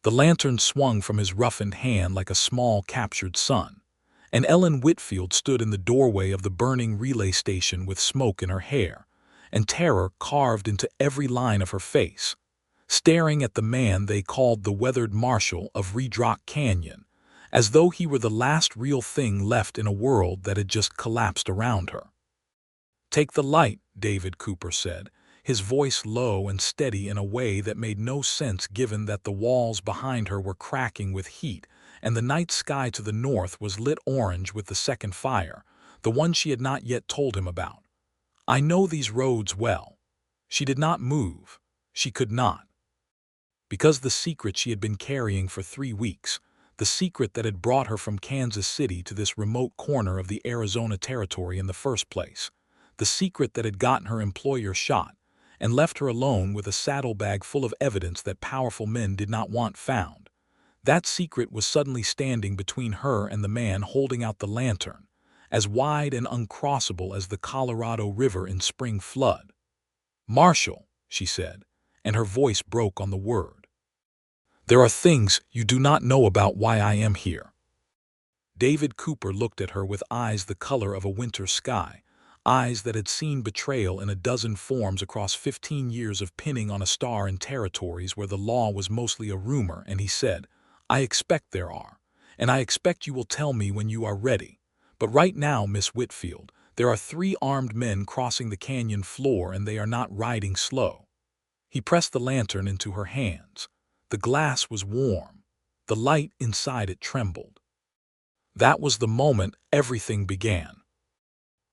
The lantern swung from his roughened hand like a small captured sun, and Ellen Whitfield stood in the doorway of the burning relay station with smoke in her hair and terror carved into every line of her face, staring at the man they called the weathered Marshal of Redrock Canyon, as though he were the last real thing left in a world that had just collapsed around her. "Take the light," David Cooper said, his voice low and steady in a way that made no sense given that the walls behind her were cracking with heat and the night sky to the north was lit orange with the second fire, the one she had not yet told him about. "I know these roads well." She did not move. She could not. Because the secret she had been carrying for 3 weeks, the secret that had brought her from Kansas City to this remote corner of the Arizona Territory in the first place, the secret that had gotten her employer shot and left her alone with a saddlebag full of evidence that powerful men did not want found. That secret was suddenly standing between her and the man holding out the lantern, as wide and uncrossable as the Colorado River in spring flood. "Marshal," she said, and her voice broke on the word. "There are things you do not know about why I am here." David Cooper looked at her with eyes the color of a winter sky, eyes that had seen betrayal in a dozen forms across 15 years of pinning on a star in territories where the law was mostly a rumor, and he said, "I expect there are, and I expect you will tell me when you are ready. But right now, Miss Whitfield, there are 3 armed men crossing the canyon floor, and they are not riding slow." He pressed the lantern into her hands. The glass was warm. The light inside it trembled. That was the moment everything began.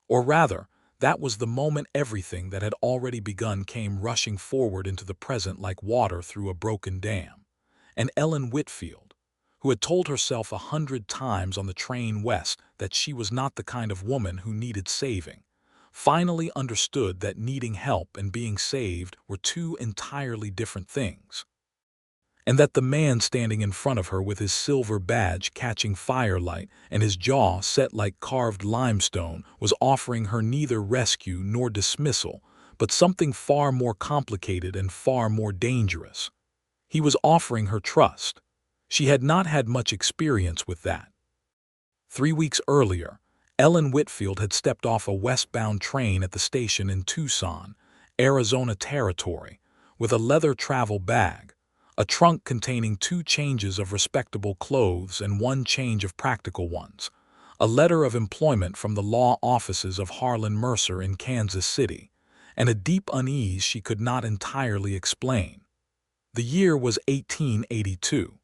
Or rather, that was the moment everything that had already begun came rushing forward into the present like water through a broken dam. And Ellen Whitfield, who had told herself 100 times on the train west that she was not the kind of woman who needed saving, finally understood that needing help and being saved were 2 entirely different things. And that the man standing in front of her with his silver badge catching firelight and his jaw set like carved limestone was offering her neither rescue nor dismissal, but something far more complicated and far more dangerous. He was offering her trust. She had not had much experience with that. 3 weeks earlier, Ellen Whitfield had stepped off a westbound train at the station in Tucson, Arizona Territory, with a leather travel bag, a trunk containing 2 changes of respectable clothes and 1 change of practical ones, a letter of employment from the law offices of Harlan Mercer in Kansas City, and a deep unease she could not entirely explain. The year was 1882.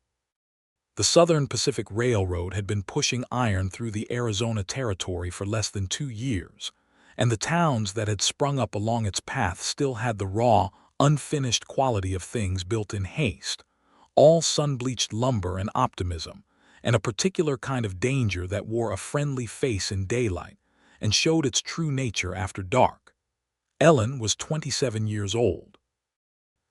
The Southern Pacific Railroad had been pushing iron through the Arizona Territory for less than 2 years, and the towns that had sprung up along its path still had the raw, unfinished quality of things built in haste, all sun-bleached lumber and optimism, and a particular kind of danger that wore a friendly face in daylight and showed its true nature after dark. Ellen was 27 years old.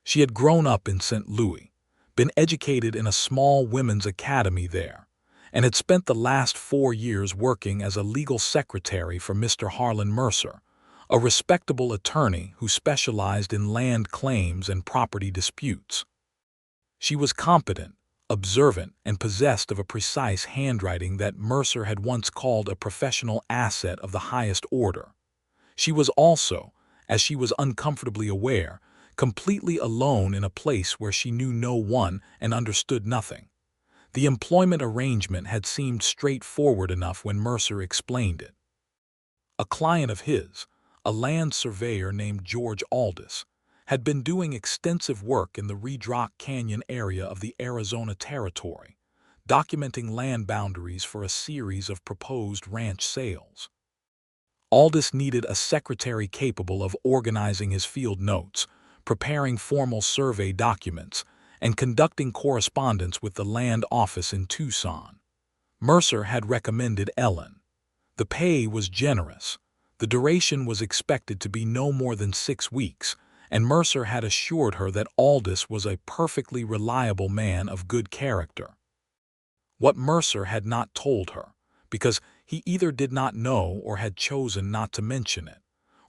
She had grown up in St. Louis, been educated in a small women's academy there, and had spent the last 4 years working as a legal secretary for Mr. Harlan Mercer, a respectable attorney who specialized in land claims and property disputes. She was competent, observant, and possessed of a precise handwriting that Mercer had once called a professional asset of the highest order. She was also, as she was uncomfortably aware, completely alone in a place where she knew no one and understood nothing. The employment arrangement had seemed straightforward enough when Mercer explained it. A client of his, a land surveyor named George Aldis, had been doing extensive work in the Redrock Canyon area of the Arizona Territory, documenting land boundaries for a series of proposed ranch sales. Aldis needed a secretary capable of organizing his field notes, preparing formal survey documents, and conducting correspondence with the land office in Tucson. Mercer had recommended Ellen. The pay was generous. The duration was expected to be no more than 6 weeks, and Mercer had assured her that Aldis was a perfectly reliable man of good character. What Mercer had not told her, because he either did not know or had chosen not to mention it,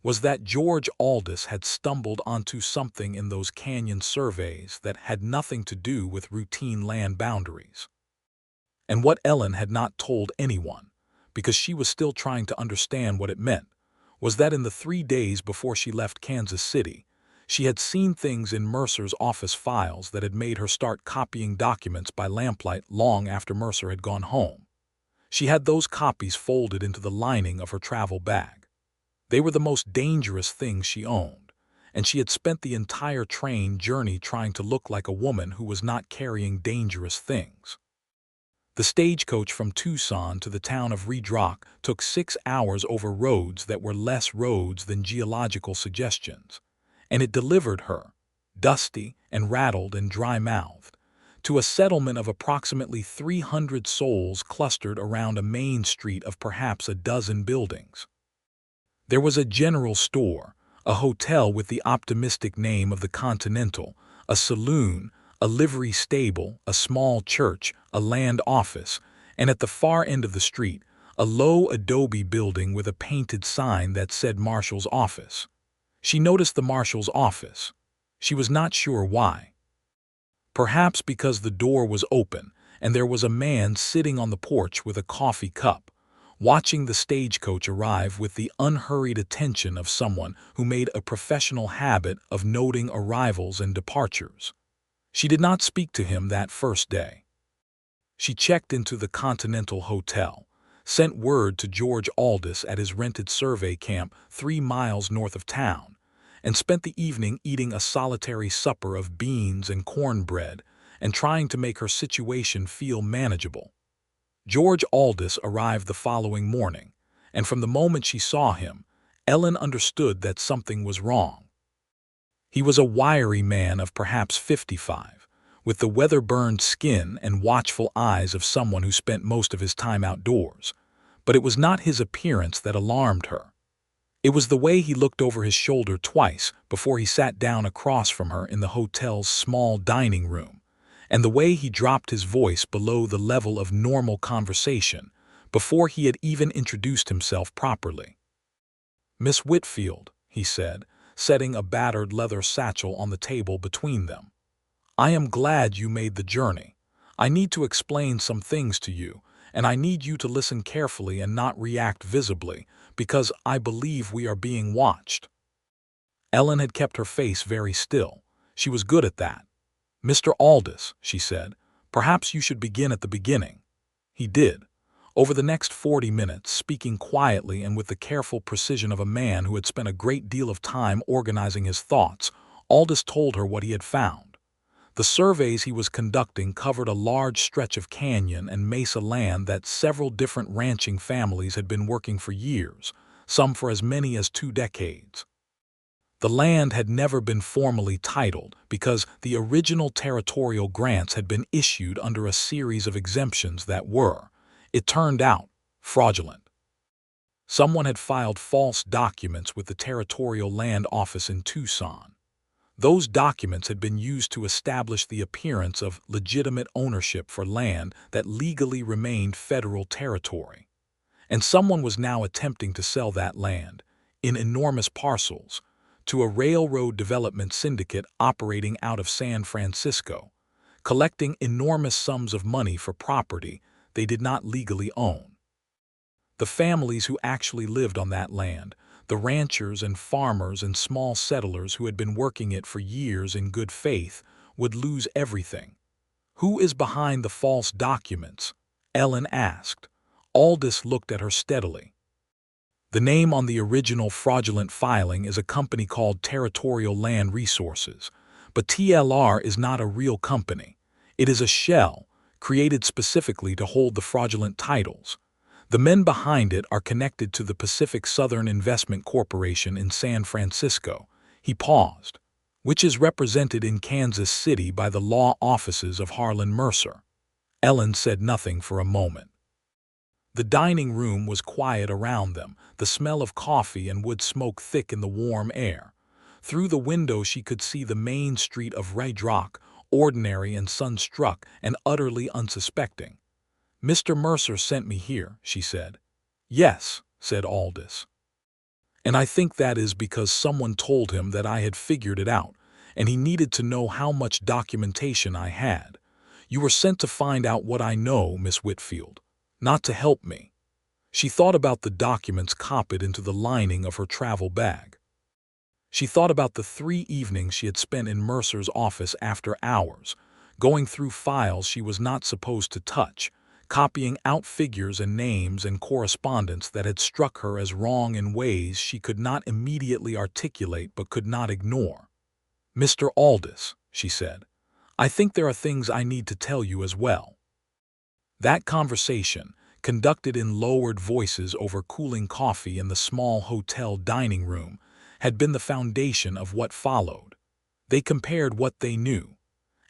was that George Aldous had stumbled onto something in those canyon surveys that had nothing to do with routine land boundaries. And what Ellen had not told anyone, because she was still trying to understand what it meant, was that in the 3 days before she left Kansas City, she had seen things in Mercer's office files that had made her start copying documents by lamplight long after Mercer had gone home. She had those copies folded into the lining of her travel bag. They were the most dangerous things she owned, and she had spent the entire train journey trying to look like a woman who was not carrying dangerous things. The stagecoach from Tucson to the town of Redrock took 6 hours over roads that were less roads than geological suggestions, and it delivered her, dusty and rattled and dry-mouthed, to a settlement of approximately 300 souls clustered around a main street of perhaps a dozen buildings. There was a general store, a hotel with the optimistic name of the Continental, a saloon, a livery stable, a small church, a land office, and at the far end of the street, a low adobe building with a painted sign that said Marshal's office. She noticed the Marshal's office. She was not sure why. Perhaps because the door was open and there was a man sitting on the porch with a coffee cup, watching the stagecoach arrive with the unhurried attention of someone who made a professional habit of noting arrivals and departures. She did not speak to him that first day. She checked into the Continental Hotel, sent word to George Aldous at his rented survey camp 3 miles north of town, and spent the evening eating a solitary supper of beans and cornbread and trying to make her situation feel manageable. George Aldous arrived the following morning, and from the moment she saw him, Ellen understood that something was wrong. He was a wiry man of perhaps 55, with the weather-burned skin and watchful eyes of someone who spent most of his time outdoors, but it was not his appearance that alarmed her. It was the way he looked over his shoulder twice before he sat down across from her in the hotel's small dining room, and the way he dropped his voice below the level of normal conversation before he had even introduced himself properly. "Miss Whitfield," he said, setting a battered leather satchel on the table between them. "I am glad you made the journey. I need to explain some things to you, and I need you to listen carefully and not react visibly, because I believe we are being watched." Ellen had kept her face very still. She was good at that. "Mr. Aldous," she said, "perhaps you should begin at the beginning." He did. Over the next 40 minutes, speaking quietly and with the careful precision of a man who had spent a great deal of time organizing his thoughts, Aldous told her what he had found. The surveys he was conducting covered a large stretch of canyon and mesa land that several different ranching families had been working for years, some for as many as 2 decades. The land had never been formally titled because the original territorial grants had been issued under a series of exemptions that were, it turned out, fraudulent. Someone had filed false documents with the Territorial Land Office in Tucson. Those documents had been used to establish the appearance of legitimate ownership for land that legally remained federal territory. And someone was now attempting to sell that land, in enormous parcels, to a railroad development syndicate operating out of San Francisco, collecting enormous sums of money for property they did not legally own. The families who actually lived on that land, the ranchers and farmers and small settlers who had been working it for years in good faith, would lose everything. "Who is behind the false documents?" Ellen asked. Aldous looked at her steadily. "The name on the original fraudulent filing is a company called Territorial Land Resources, but TLR is not a real company. It is a shell, created specifically to hold the fraudulent titles. The men behind it are connected to the Pacific Southern Investment Corporation in San Francisco," he paused, "which is represented in Kansas City by the law offices of Harlan Mercer." Ellen said nothing for a moment. The dining room was quiet around them, the smell of coffee and wood smoke thick in the warm air. Through the window she could see the main street of Redrock, ordinary and sun-struck and utterly unsuspecting. "Mr. Mercer sent me here," she said. "Yes," said Aldous. And I think that is because someone told him that I had figured it out, and he needed to know how much documentation I had. You were sent to find out what I know, Miss Whitfield, not to help me." She thought about the documents copied into the lining of her travel bag. She thought about the 3 evenings she had spent in Mercer's office after hours, going through files she was not supposed to touch, copying out figures and names and correspondence that had struck her as wrong in ways she could not immediately articulate but could not ignore. "Mr. Aldous," she said, "I think there are things I need to tell you as well." That conversation, conducted in lowered voices over cooling coffee in the small hotel dining room, had been the foundation of what followed. They compared what they knew.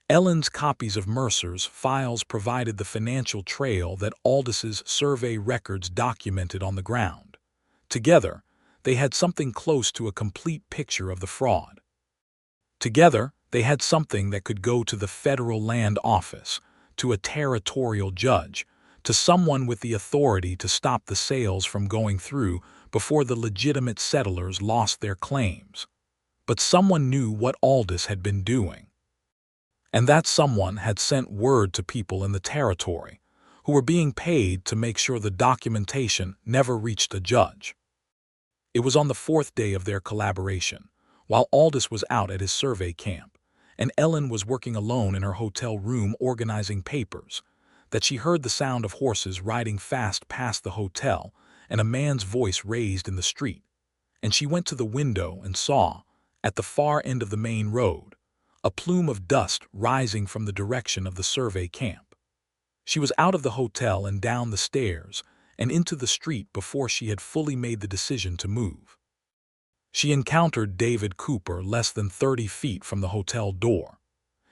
Ellen's copies of Mercer's files provided the financial trail that Aldis's survey records documented on the ground. Together, they had something close to a complete picture of the fraud. Together, they had something that could go to the federal land office, to a territorial judge, to someone with the authority to stop the sales from going through before the legitimate settlers lost their claims. But someone knew what Aldous had been doing. And that someone had sent word to people in the territory, who were being paid to make sure the documentation never reached a judge. It was on the 4th day of their collaboration, while Aldous was out at his survey camp, and Ellen was working alone in her hotel room organizing papers, that she heard the sound of horses riding fast past the hotel and a man's voice raised in the street, and she went to the window and saw, at the far end of the main road, a plume of dust rising from the direction of the survey camp. She was out of the hotel and down the stairs and into the street before she had fully made the decision to move. She encountered David Cooper less than 30 feet from the hotel door.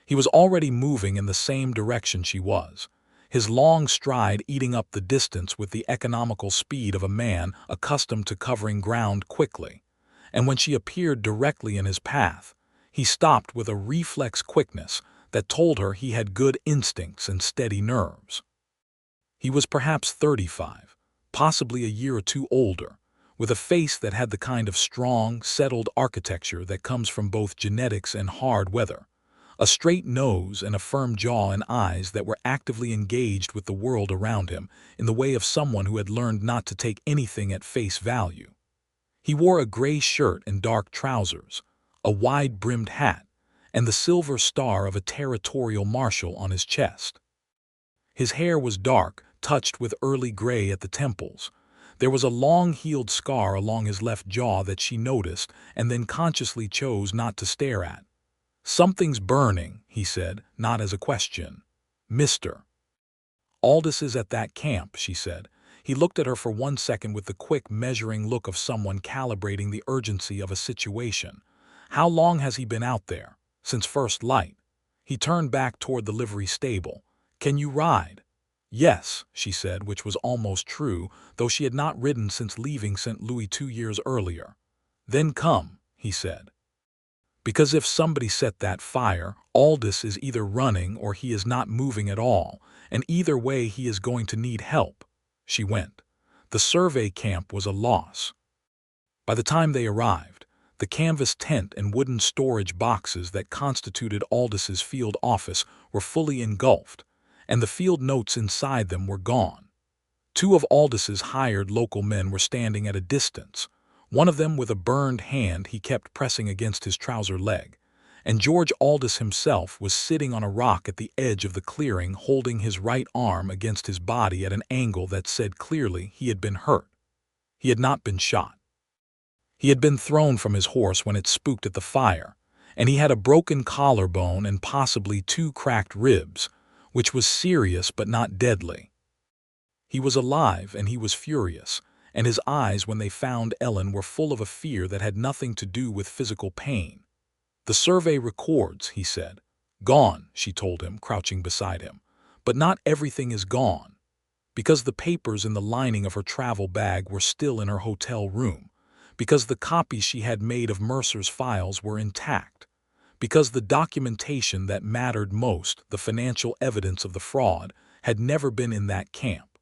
He was already moving in the same direction she was, his long stride eating up the distance with the economical speed of a man accustomed to covering ground quickly. And when she appeared directly in his path, he stopped with a reflex quickness that told her he had good instincts and steady nerves. He was perhaps 35, possibly a year or two older, with a face that had the kind of strong, settled architecture that comes from both genetics and hard weather, a straight nose and a firm jaw and eyes that were actively engaged with the world around him in the way of someone who had learned not to take anything at face value. He wore a gray shirt and dark trousers, a wide-brimmed hat, and the silver star of a territorial Marshal on his chest. His hair was dark, touched with early gray at the temples. There was a long-heeled scar along his left jaw that she noticed and then consciously chose not to stare at. "Something's burning," he said, not as a question. "Mr. Aldous is at that camp," she said. He looked at her for 1 second with the quick, measuring look of someone calibrating the urgency of a situation. "How long has he been out there?" "Since first light." He turned back toward the livery stable. "Can you ride?" "Yes," she said, which was almost true, though she had not ridden since leaving St. Louis 2 years earlier. "Then come," he said. "Because if somebody set that fire, Aldous is either running or he is not moving at all, and either way he is going to need help." She went. The survey camp was a loss. By the time they arrived, the canvas tent and wooden storage boxes that constituted Aldis's field office were fully engulfed, and the field notes inside them were gone. 2 of Aldis's hired local men were standing at a distance, one of them with a burned hand he kept pressing against his trouser leg, and George Aldous himself was sitting on a rock at the edge of the clearing, holding his right arm against his body at an angle that said clearly he had been hurt. He had not been shot. He had been thrown from his horse when it spooked at the fire, and he had a broken collarbone and possibly 2 cracked ribs, which was serious but not deadly. He was alive and he was furious, and his eyes when they found Ellen were full of a fear that had nothing to do with physical pain. "The survey records," he said. "Gone," she told him, crouching beside him. "But not everything is gone. Because the papers in the lining of her travel bag were still in her hotel room. Because the copies she had made of Mercer's files were intact. Because the documentation that mattered most, the financial evidence of the fraud, had never been in that camp."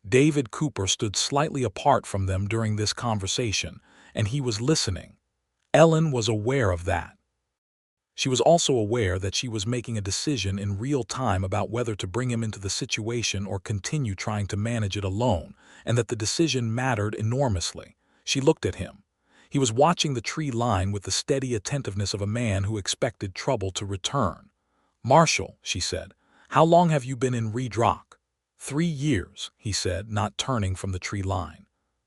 David Cooper stood slightly apart from them during this conversation, and he was listening. Ellen was aware of that. She was also aware that she was making a decision in real time about whether to bring him into the situation or continue trying to manage it alone, and that the decision mattered enormously. She looked at him. He was watching the tree line with the steady attentiveness of a man who expected trouble to return. "Marshal," she said, "how long have you been in Redrock?" "3 years," he said, not turning from the tree line.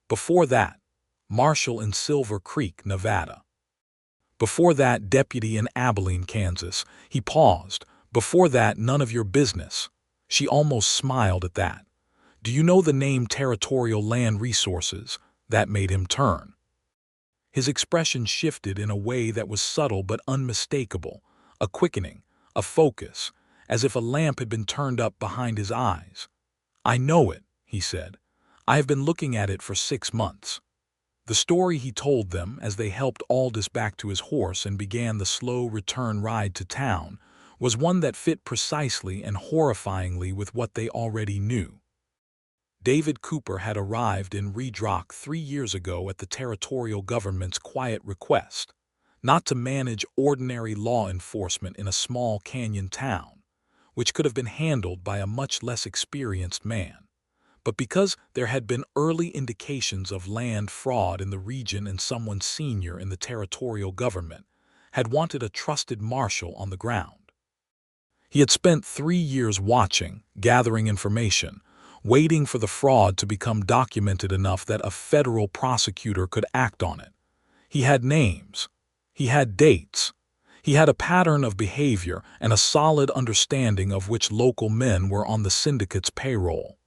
"Before that?" "Marshal in Silver Creek, Nevada." "Before that, deputy in Abilene, Kansas." He paused. "Before that, none of your business." She almost smiled at that. "Do you know the name Territorial Land Resources?" That made him turn. His expression shifted in a way that was subtle but unmistakable, a quickening, a focus, as if a lamp had been turned up behind his eyes. "I know it," he said. "I have been looking at it for 6 months." The story he told them, as they helped Aldous back to his horse and began the slow return ride to town, was one that fit precisely and horrifyingly with what they already knew. David Cooper had arrived in Redrock 3 years ago at the territorial government's quiet request, not to manage ordinary law enforcement in a small canyon town, which could have been handled by a much less experienced man, but because there had been early indications of land fraud in the region and someone senior in the territorial government had wanted a trusted marshal on the ground. He had spent 3 years watching, gathering information, waiting for the fraud to become documented enough that a federal prosecutor could act on it. He had names. He had dates. He had a pattern of behavior and a solid understanding of which local men were on the syndicate's payroll.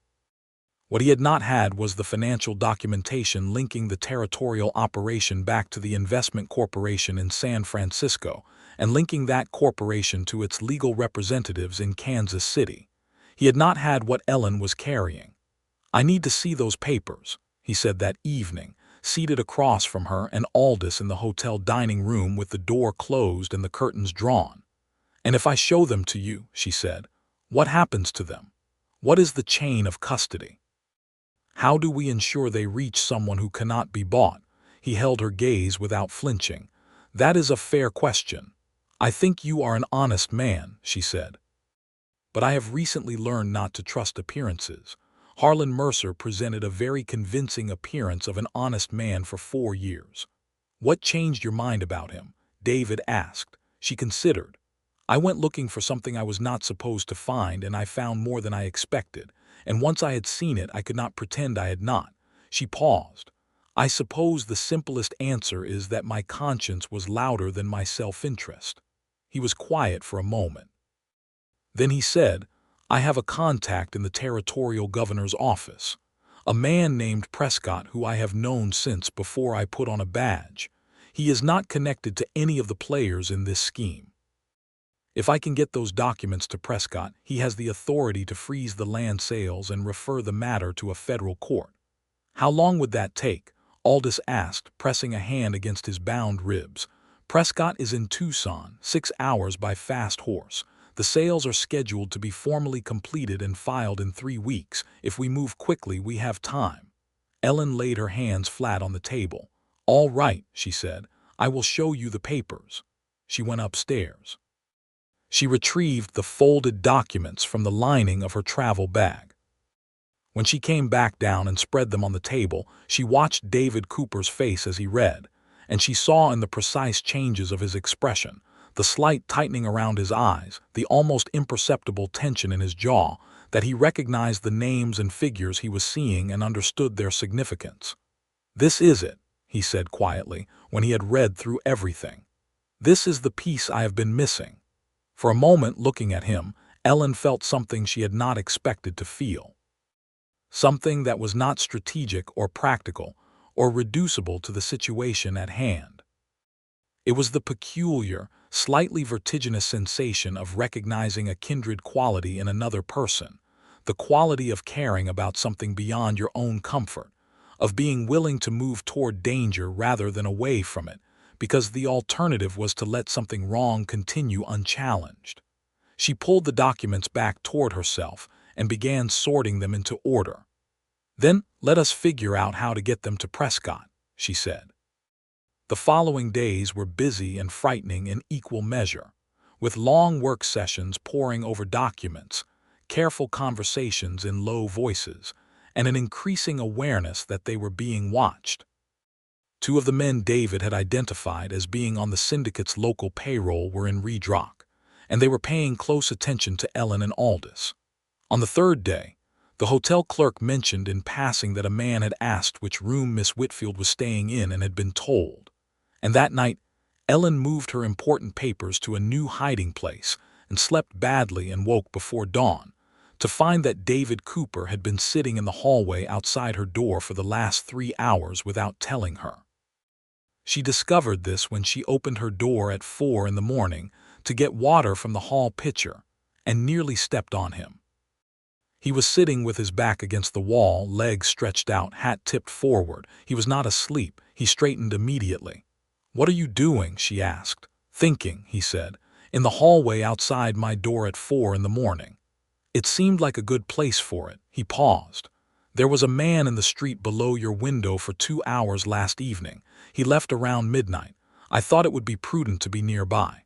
What he had not had was the financial documentation linking the territorial operation back to the investment corporation in San Francisco and linking that corporation to its legal representatives in Kansas City. He had not had what Ellen was carrying. "I need to see those papers," he said that evening, seated across from her and Aldous in the hotel dining room with the door closed and the curtains drawn. "And if I show them to you," she said, "what happens to them? What is the chain of custody? How do we ensure they reach someone who cannot be bought?" He held her gaze without flinching. "That is a fair question. I think you are an honest man," she said. "But I have recently learned not to trust appearances." Harlan Mercer presented a very convincing appearance of an honest man for 4 years. "What changed your mind about him?" David asked. She considered. "I went looking for something I was not supposed to find, and I found more than I expected. And once I had seen it, I could not pretend I had not." She paused. "I suppose the simplest answer is that my conscience was louder than my self-interest." He was quiet for a moment. Then he said, "I have a contact in the territorial governor's office. A man named Prescott who I have known since before I put on a badge. He is not connected to any of the players in this scheme. If I can get those documents to Prescott, he has the authority to freeze the land sales and refer the matter to a federal court." "How long would that take?" Aldous asked, pressing a hand against his bound ribs. "Prescott is in Tucson, 6 hours by fast horse. The sales are scheduled to be formally completed and filed in 3 weeks. If we move quickly, we have time." Ellen laid her hands flat on the table. "All right," she said. "I will show you the papers." She went upstairs. She retrieved the folded documents from the lining of her travel bag. When she came back down and spread them on the table, she watched David Cooper's face as he read, and she saw in the precise changes of his expression, the slight tightening around his eyes, the almost imperceptible tension in his jaw, that he recognized the names and figures he was seeing and understood their significance. "This is it," he said quietly, when he had read through everything. "This is the piece I have been missing." For a moment, looking at him, Ellen felt something she had not expected to feel. Something that was not strategic or practical or reducible to the situation at hand. It was the peculiar, slightly vertiginous sensation of recognizing a kindred quality in another person, the quality of caring about something beyond your own comfort, of being willing to move toward danger rather than away from it, because the alternative was to let something wrong continue unchallenged. She pulled the documents back toward herself and began sorting them into order. "Then let us figure out how to get them to Prescott," she said. The following days were busy and frightening in equal measure, with long work sessions poring over documents, careful conversations in low voices, and an increasing awareness that they were being watched. Two of the men David had identified as being on the syndicate's local payroll were in Redrock, and they were paying close attention to Ellen and Aldous. On the third day, the hotel clerk mentioned in passing that a man had asked which room Miss Whitfield was staying in and had been told. And that night, Ellen moved her important papers to a new hiding place and slept badly and woke before dawn to find that David Cooper had been sitting in the hallway outside her door for the last 3 hours without telling her. She discovered this when she opened her door at 4 in the morning to get water from the hall pitcher and nearly stepped on him. He was sitting with his back against the wall, legs stretched out, hat tipped forward. He was not asleep. He straightened immediately. "What are you doing?" she asked. "Thinking," he said, "in the hallway outside my door at 4 in the morning. It seemed like a good place for it." He paused. "There was a man in the street below your window for 2 hours last evening. He left around midnight. I thought it would be prudent to be nearby."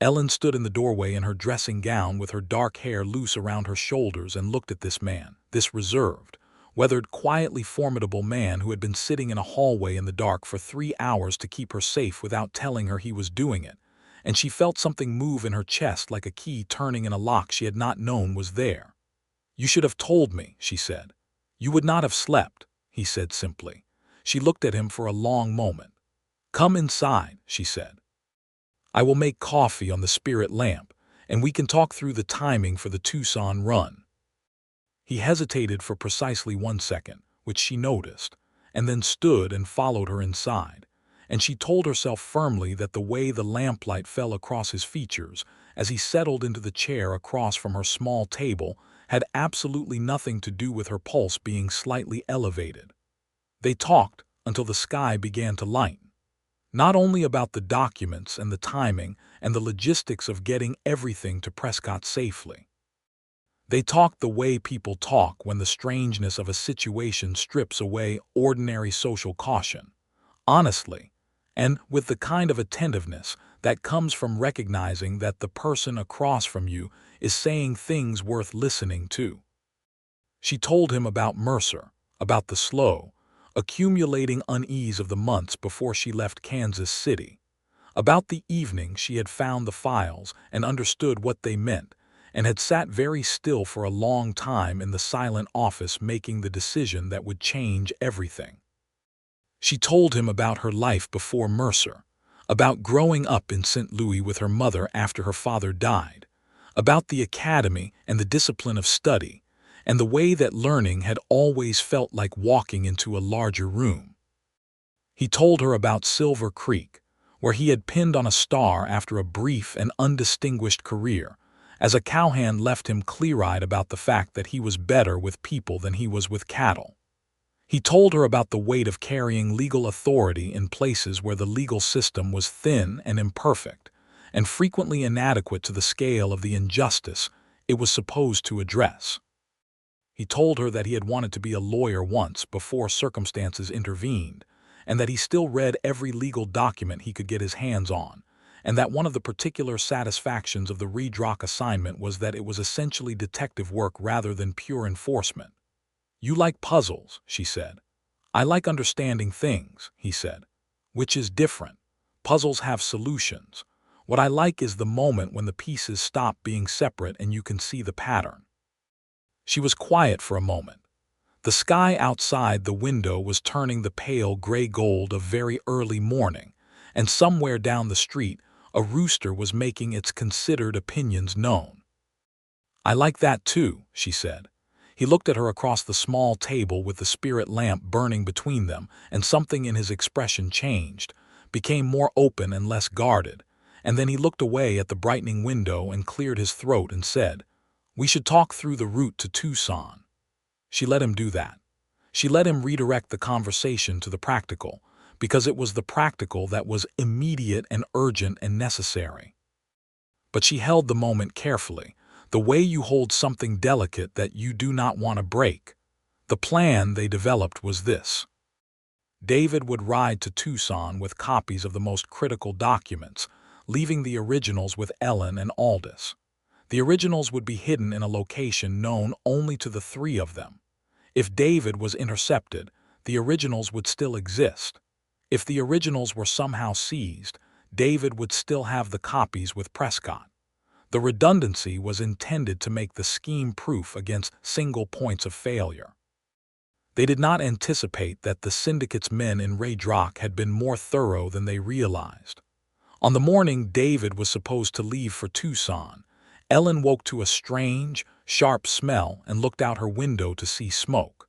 Ellen stood in the doorway in her dressing gown with her dark hair loose around her shoulders and looked at this man, this reserved, weathered, quietly formidable man who had been sitting in a hallway in the dark for 3 hours to keep her safe without telling her he was doing it, and she felt something move in her chest like a key turning in a lock she had not known was there. "You should have told me," she said. "You would not have slept," he said simply. She looked at him for a long moment. "Come inside," she said. "I will make coffee on the spirit lamp, and we can talk through the timing for the Tucson run." He hesitated for precisely 1 second, which she noticed, and then stood and followed her inside, and she told herself firmly that the way the lamplight fell across his features as he settled into the chair across from her small table had absolutely nothing to do with her pulse being slightly elevated. They talked until the sky began to lighten. Not only about the documents and the timing and the logistics of getting everything to Prescott safely. They talked the way people talk when the strangeness of a situation strips away ordinary social caution, honestly, and with the kind of attentiveness that comes from recognizing that the person across from you is saying things worth listening to. She told him about Mercer, about the slow, accumulating unease of the months before she left Kansas City, about the evening she had found the files and understood what they meant, and had sat very still for a long time in the silent office making the decision that would change everything. She told him about her life before Mercer, about growing up in St. Louis with her mother after her father died, about the academy and the discipline of study, and the way that learning had always felt like walking into a larger room. He told her about Silver Creek, where he had pinned on a star after a brief and undistinguished career, as a cowhand left him clear-eyed about the fact that he was better with people than he was with cattle. He told her about the weight of carrying legal authority in places where the legal system was thin and imperfect, and frequently inadequate to the scale of the injustice it was supposed to address. He told her that he had wanted to be a lawyer once before circumstances intervened, and that he still read every legal document he could get his hands on, and that one of the particular satisfactions of the Redrock assignment was that it was essentially detective work rather than pure enforcement. "You like puzzles," she said. "I like understanding things," he said. "Which is different. Puzzles have solutions. What I like is the moment when the pieces stop being separate and you can see the pattern." She was quiet for a moment. The sky outside the window was turning the pale gray gold of very early morning, and somewhere down the street a rooster was making its considered opinions known. "I like that too," she said. He looked at her across the small table with the spirit lamp burning between them, and something in his expression changed, became more open and less guarded, and then he looked away at the brightening window and cleared his throat and said, "We should talk through the route to Tucson." She let him do that. She let him redirect the conversation to the practical, because it was the practical that was immediate and urgent and necessary. But she held the moment carefully, the way you hold something delicate that you do not want to break. The plan they developed was this. David would ride to Tucson with copies of the most critical documents, leaving the originals with Ellen and Aldous. The originals would be hidden in a location known only to the three of them. If David was intercepted, the originals would still exist. If the originals were somehow seized, David would still have the copies with Prescott. The redundancy was intended to make the scheme proof against single points of failure. They did not anticipate that the syndicate's men in Redrock had been more thorough than they realized. On the morning David was supposed to leave for Tucson, Ellen woke to a strange, sharp smell and looked out her window to see smoke.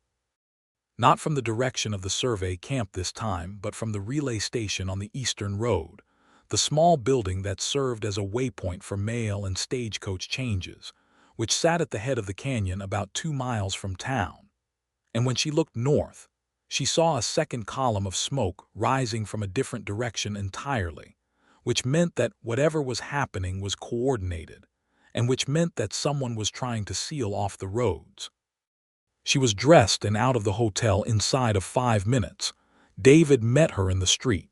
Not from the direction of the survey camp this time, but from the relay station on the eastern road, the small building that served as a waypoint for mail and stagecoach changes, which sat at the head of the canyon about 2 miles from town. And when she looked north, she saw a second column of smoke rising from a different direction entirely, which meant that whatever was happening was coordinated, and which meant that someone was trying to seal off the roads. She was dressed and out of the hotel inside of 5 minutes. David met her in the street.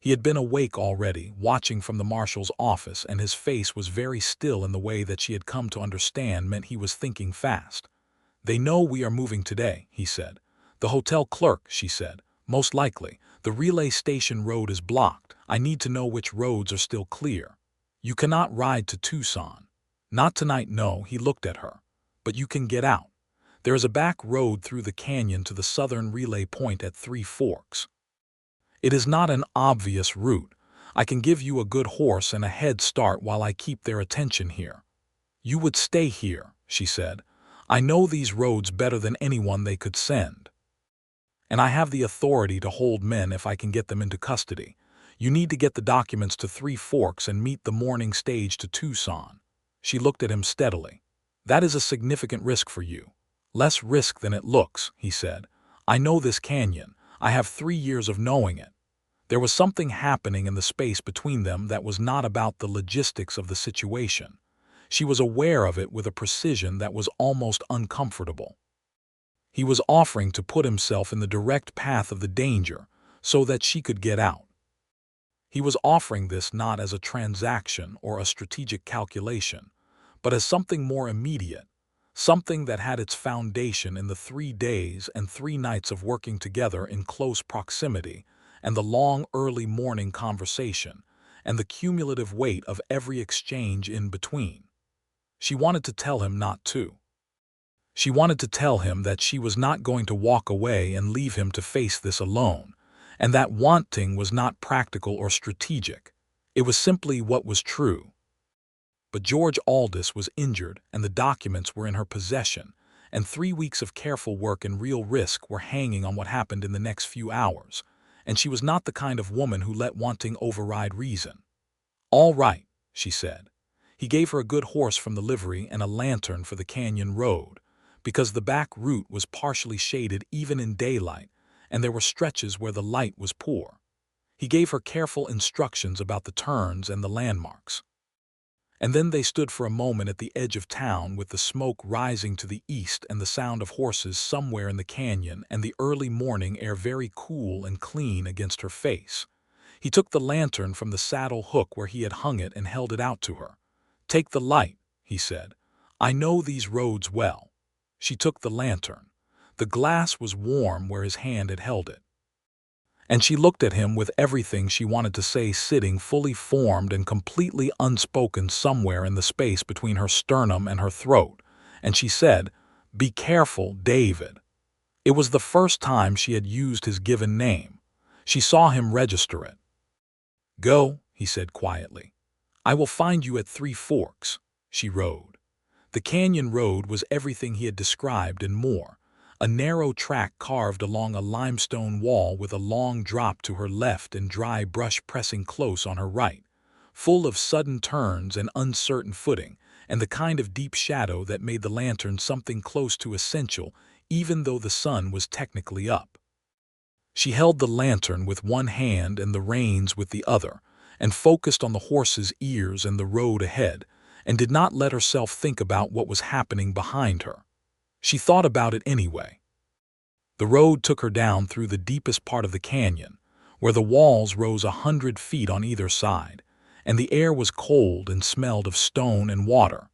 He had been awake already, watching from the Marshal's office, and his face was very still in the way that she had come to understand meant he was thinking fast. "They know we are moving today," he said. "The hotel clerk," she said. "Most likely. The relay station road is blocked. I need to know which roads are still clear. You cannot ride to Tucson." "Not tonight, no," he looked at her. "But you can get out. There is a back road through the canyon to the southern relay point at 3 Forks. It is not an obvious route. I can give you a good horse and a head start while I keep their attention here." "You would stay here," she said. "I know these roads better than anyone they could send. And I have the authority to hold men if I can get them into custody. You need to get the documents to 3 Forks and meet the morning stage to Tucson." She looked at him steadily. "That is a significant risk for you." "Less risk than it looks," he said. "I know this canyon. I have 3 years of knowing it." There was something happening in the space between them that was not about the logistics of the situation. She was aware of it with a precision that was almost uncomfortable. He was offering to put himself in the direct path of the danger so that she could get out. He was offering this not as a transaction or a strategic calculation, but as something more immediate, something that had its foundation in the 3 days and 3 nights of working together in close proximity, and the long early morning conversation, and the cumulative weight of every exchange in between. She wanted to tell him not to. She wanted to tell him that she was not going to walk away and leave him to face this alone, and that wanting was not practical or strategic. It was simply what was true. But George Aldous was injured, and the documents were in her possession, and 3 weeks of careful work and real risk were hanging on what happened in the next few hours, and she was not the kind of woman who let wanting override reason. "All right," she said. He gave her a good horse from the livery and a lantern for the canyon road, because the back route was partially shaded even in daylight, and there were stretches where the light was poor. He gave her careful instructions about the turns and the landmarks. And then they stood for a moment at the edge of town with the smoke rising to the east and the sound of horses somewhere in the canyon and the early morning air very cool and clean against her face. He took the lantern from the saddle hook where he had hung it and held it out to her. "Take the light," he said. "I know these roads well." She took the lantern. The glass was warm where his hand had held it. And she looked at him with everything she wanted to say sitting fully formed and completely unspoken somewhere in the space between her sternum and her throat, and she said, "Be careful, David." It was the first time she had used his given name. She saw him register it. "Go," he said quietly. "I will find you at 3 Forks." She rode. The canyon road was everything he had described and more. A narrow track carved along a limestone wall with a long drop to her left and dry brush pressing close on her right, full of sudden turns and uncertain footing, and the kind of deep shadow that made the lantern something close to essential even though the sun was technically up. She held the lantern with one hand and the reins with the other, and focused on the horse's ears and the road ahead, and did not let herself think about what was happening behind her. She thought about it anyway. The road took her down through the deepest part of the canyon, where the walls rose 100 feet on either side, and the air was cold and smelled of stone and water,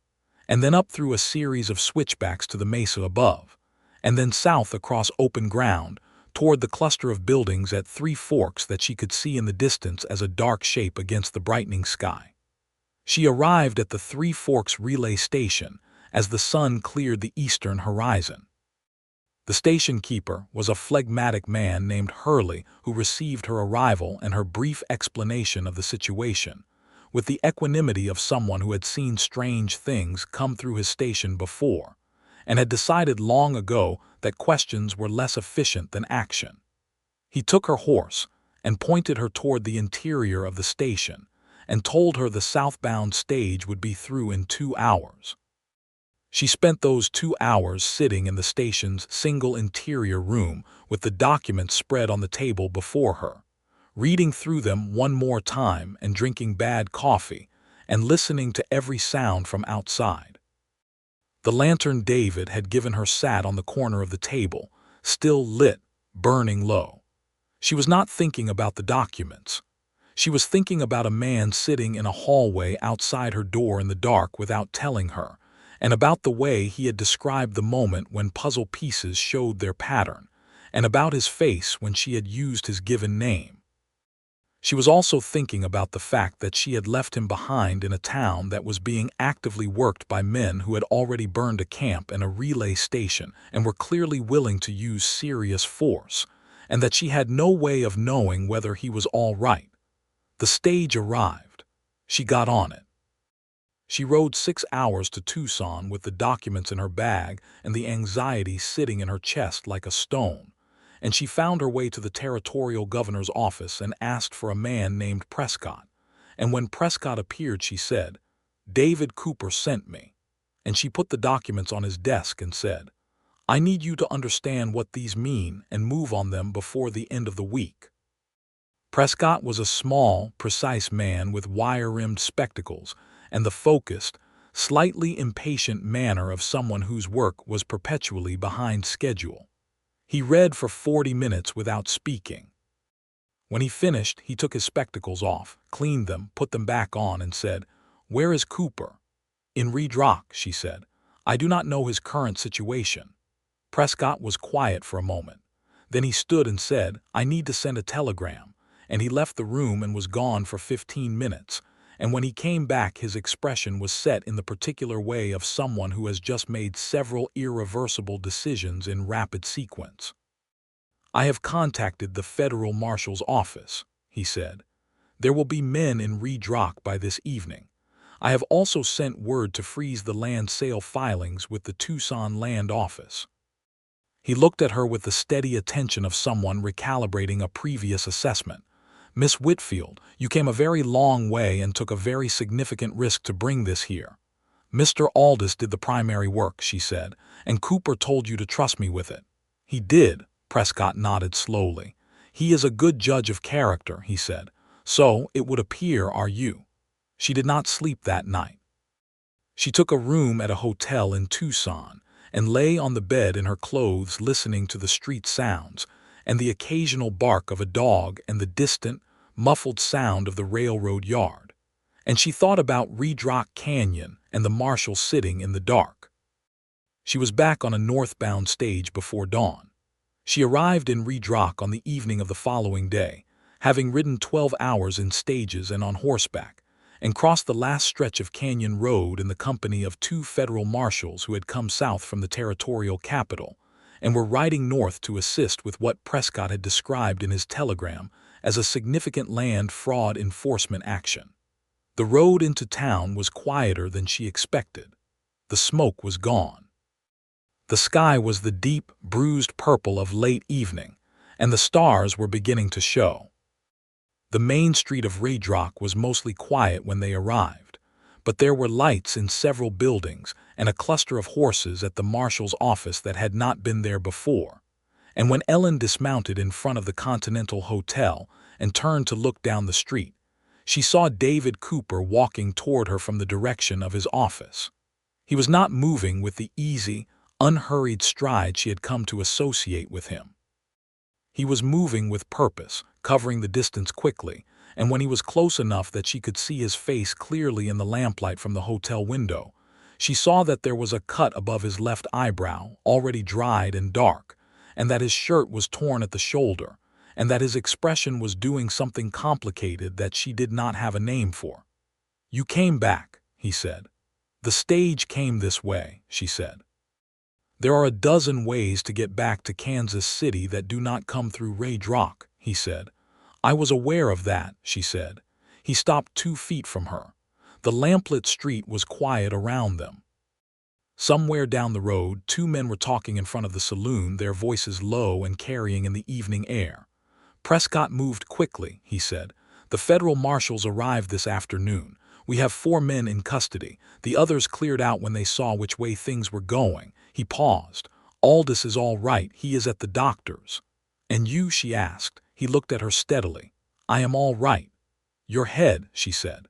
and then up through a series of switchbacks to the mesa above, and then south across open ground toward the cluster of buildings at Three Forks that she could see in the distance as a dark shape against the brightening sky. She arrived at the Three Forks relay station as the sun cleared the eastern horizon. The station keeper was a phlegmatic man named Hurley who received her arrival and her brief explanation of the situation with the equanimity of someone who had seen strange things come through his station before and had decided long ago that questions were less efficient than action. He took her horse and pointed her toward the interior of the station and told her the southbound stage would be through in 2 hours. She spent those 2 hours sitting in the station's single interior room with the documents spread on the table before her, reading through them one more time and drinking bad coffee and listening to every sound from outside. The lantern David had given her sat on the corner of the table, still lit, burning low. She was not thinking about the documents. She was thinking about a man sitting in a hallway outside her door in the dark without telling her, and about the way he had described the moment when puzzle pieces showed their pattern, and about his face when she had used his given name. She was also thinking about the fact that she had left him behind in a town that was being actively worked by men who had already burned a camp and a relay station and were clearly willing to use serious force, and that she had no way of knowing whether he was all right. The stage arrived. She got on it. She rode 6 hours to Tucson with the documents in her bag and the anxiety sitting in her chest like a stone, and she found her way to the territorial governor's office and asked for a man named Prescott. And when Prescott appeared, she said, "David Cooper sent me." And she put the documents on his desk and said, "I need you to understand what these mean and move on them before the end of the week." Prescott was a small, precise man with wire-rimmed spectacles and the focused, slightly impatient manner of someone whose work was perpetually behind schedule. He read for 40 minutes without speaking. When he finished, he took his spectacles off, cleaned them, put them back on, and said, "Where is Cooper?" "In Redrock," she said. "I do not know his current situation." Prescott was quiet for a moment. Then he stood and said, "I need to send a telegram," and he left the room and was gone for 15 minutes. And when he came back, his expression was set in the particular way of someone who has just made several irreversible decisions in rapid sequence. "I have contacted the federal marshal's office," he said. "There will be men in Redrock by this evening. I have also sent word to freeze the land sale filings with the Tucson land office." He looked at her with the steady attention of someone recalibrating a previous assessment. "Miss Whitfield, you came a very long way and took a very significant risk to bring this here. Mr. Aldous did the primary work," she said, "and Cooper told you to trust me with it." "He did," Prescott nodded slowly. "He is a good judge of character," he said. "So, it would appear, are you." She did not sleep that night. She took a room at a hotel in Tucson and lay on the bed in her clothes listening to the street sounds and the occasional bark of a dog and the distant, muffled sound of the railroad yard. And she thought about Redrock Canyon and the Marshal sitting in the dark. She was back on a northbound stage before dawn. She arrived in Redrock on the evening of the following day, having ridden 12 hours in stages and on horseback, and crossed the last stretch of Canyon Road in the company of 2 federal marshals who had come south from the territorial capital and were riding north to assist with what Prescott had described in his telegram as a significant land fraud enforcement action. The road into town was quieter than she expected. The smoke was gone. The sky was the deep, bruised purple of late evening, and the stars were beginning to show. The main street of Redrock was mostly quiet when they arrived, but there were lights in several buildings and a cluster of horses at the marshal's office that had not been there before. And when Ellen dismounted in front of the Continental Hotel and turned to look down the street, she saw David Cooper walking toward her from the direction of his office. He was not moving with the easy, unhurried stride she had come to associate with him. He was moving with purpose, covering the distance quickly, and when he was close enough that she could see his face clearly in the lamplight from the hotel window, she saw that there was a cut above his left eyebrow, already dried and dark, and that his shirt was torn at the shoulder, and that his expression was doing something complicated that she did not have a name for. "You came back," he said. "The stage came this way," she said. "There are a dozen ways to get back to Kansas City that do not come through Redrock," he said. "I was aware of that," she said. He stopped 2 feet from her. The lamplit street was quiet around them. Somewhere down the road, 2 men were talking in front of the saloon, their voices low and carrying in the evening air. "Prescott moved quickly," he said. "The federal marshals arrived this afternoon. We have 4 men in custody. The others cleared out when they saw which way things were going." He paused. "Aldous is all right. He is at the doctor's." "And you?" she asked. He looked at her steadily. "I am all right." "Your head," she said.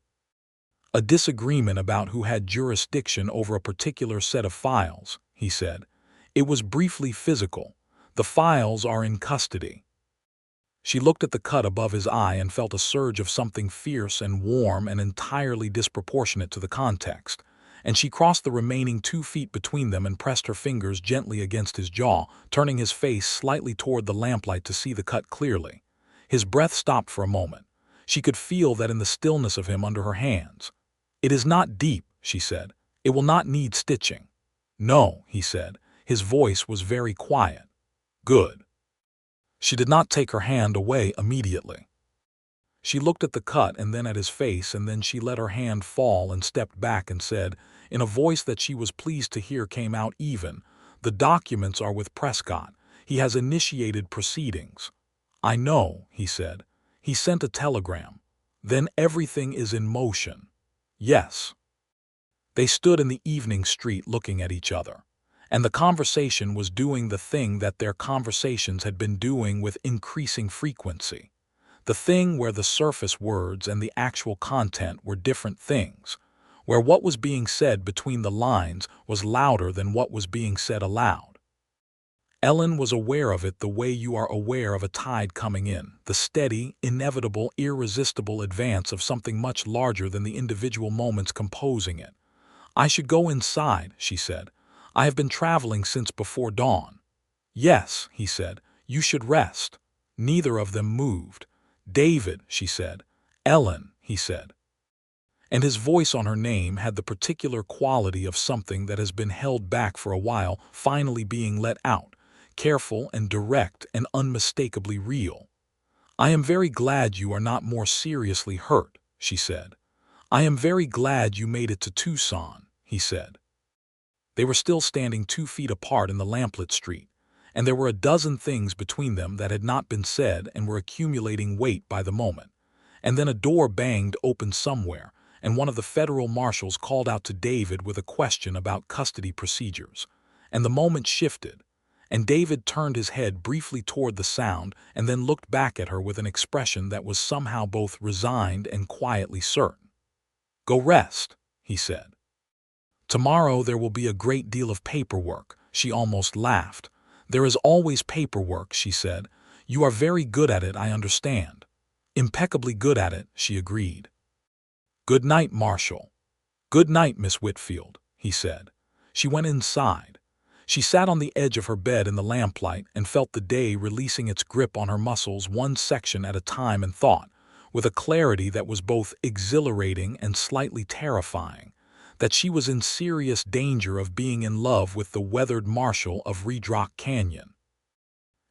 "A disagreement about who had jurisdiction over a particular set of files," he said. "It was briefly physical. The files are in custody." She looked at the cut above his eye and felt a surge of something fierce and warm and entirely disproportionate to the context, and she crossed the remaining 2 feet between them and pressed her fingers gently against his jaw, turning his face slightly toward the lamplight to see the cut clearly. His breath stopped for a moment. She could feel that in the stillness of him under her hands. "It is not deep," she said. "It will not need stitching." "No," he said. His voice was very quiet. "Good." She did not take her hand away immediately. She looked at the cut and then at his face, and then she let her hand fall and stepped back and said, in a voice that she was pleased to hear came out even, "The documents are with Prescott. He has initiated proceedings." "I know," he said. "He sent a telegram. Then everything is in motion." "Yes." They stood in the evening street looking at each other, and the conversation was doing the thing that their conversations had been doing with increasing frequency. The thing where the surface words and the actual content were different things, where what was being said between the lines was louder than what was being said aloud. Ellen was aware of it the way you are aware of a tide coming in, the steady, inevitable, irresistible advance of something much larger than the individual moments composing it. "I should go inside," she said. "I have been traveling since before dawn." "Yes," he said. "You should rest." Neither of them moved. "David," she said. "Ellen," he said. And his voice on her name had the particular quality of something that has been held back for a while finally being let out, careful and direct and unmistakably real. "I am very glad you are not more seriously hurt," she said. "I am very glad you made it to Tucson," he said. They were still standing 2 feet apart in the lamplit street, and there were a dozen things between them that had not been said and were accumulating weight by the moment. And then a door banged open somewhere, and one of the federal marshals called out to David with a question about custody procedures. And the moment shifted, and David turned his head briefly toward the sound and then looked back at her with an expression that was somehow both resigned and quietly certain. "Go rest," he said. "Tomorrow there will be a great deal of paperwork," she almost laughed. "There is always paperwork," she said. "You are very good at it, I understand." "Impeccably good at it," she agreed. "Good night, Marshal." "Good night, Miss Whitfield," he said. She went inside. She sat on the edge of her bed in the lamplight and felt the day releasing its grip on her muscles one section at a time and thought, with a clarity that was both exhilarating and slightly terrifying, that she was in serious danger of being in love with the weathered Marshal of Redrock Canyon.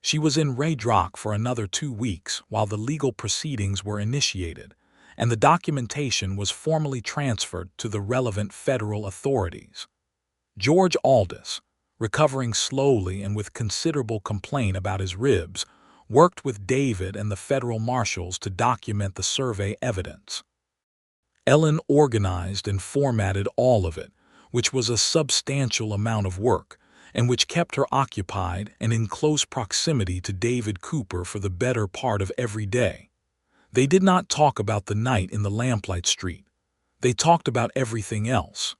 She was in Redrock for another 2 weeks while the legal proceedings were initiated, and the documentation was formally transferred to the relevant federal authorities. George Aldous, recovering slowly and with considerable complaint about his ribs, worked with David and the federal marshals to document the survey evidence. Ellen organized and formatted all of it, which was a substantial amount of work, and which kept her occupied and in close proximity to David Cooper for the better part of every day. They did not talk about the night in the lamplight street. They talked about everything else.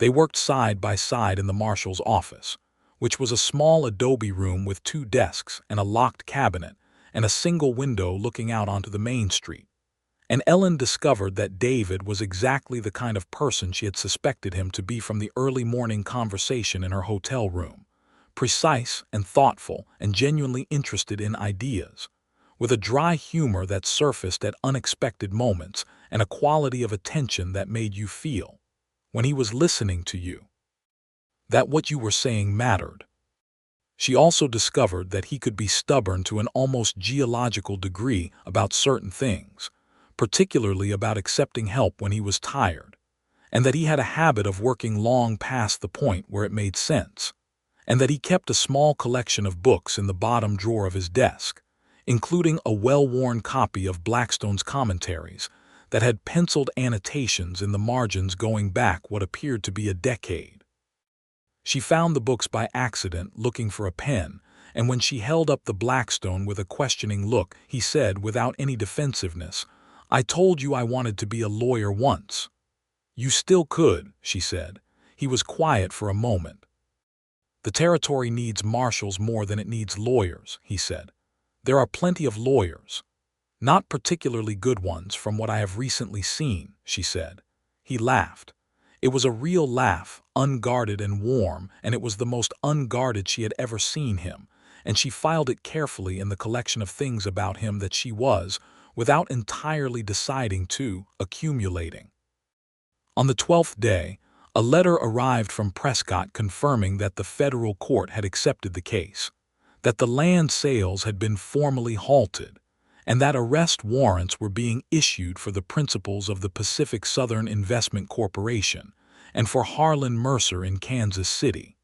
They worked side by side in the Marshal's office, which was a small adobe room with 2 desks and a locked cabinet and a single window looking out onto the main street. And Ellen discovered that David was exactly the kind of person she had suspected him to be from the early morning conversation in her hotel room. Precise and thoughtful and genuinely interested in ideas, with a dry humor that surfaced at unexpected moments and a quality of attention that made you feel, when he was listening to you, that what you were saying mattered. She also discovered that he could be stubborn to an almost geological degree about certain things, particularly about accepting help when he was tired, and that he had a habit of working long past the point where it made sense, and that he kept a small collection of books in the bottom drawer of his desk, including a well-worn copy of Blackstone's commentaries that had penciled annotations in the margins going back what appeared to be a decade. She found the books by accident looking for a pen, and when she held up the Blackstone with a questioning look, he said without any defensiveness, "I told you I wanted to be a lawyer once." "You still could," she said. He was quiet for a moment. "The territory needs marshals more than it needs lawyers," he said. "There are plenty of lawyers. Not particularly good ones from what I have recently seen," she said. He laughed. It was a real laugh, unguarded and warm, and it was the most unguarded she had ever seen him, and she filed it carefully in the collection of things about him that she was, without entirely deciding to, accumulating. On the 12th day, a letter arrived from Prescott confirming that the federal court had accepted the case, that the land sales had been formally halted, and that arrest warrants were being issued for the principals of the Pacific Southern Investment Corporation and for Harlan Mercer in Kansas City.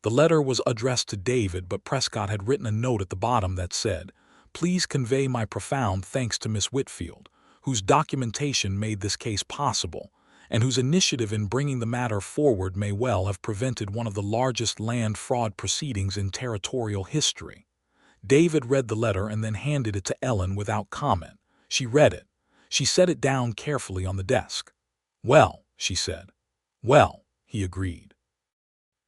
The letter was addressed to David, but Prescott had written a note at the bottom that said, "Please convey my profound thanks to Miss Whitfield, whose documentation made this case possible, and whose initiative in bringing the matter forward may well have prevented one of the largest land fraud proceedings in territorial history." David read the letter and then handed it to Ellen without comment. She read it. She set it down carefully on the desk. "Well," she said. "Well," he agreed.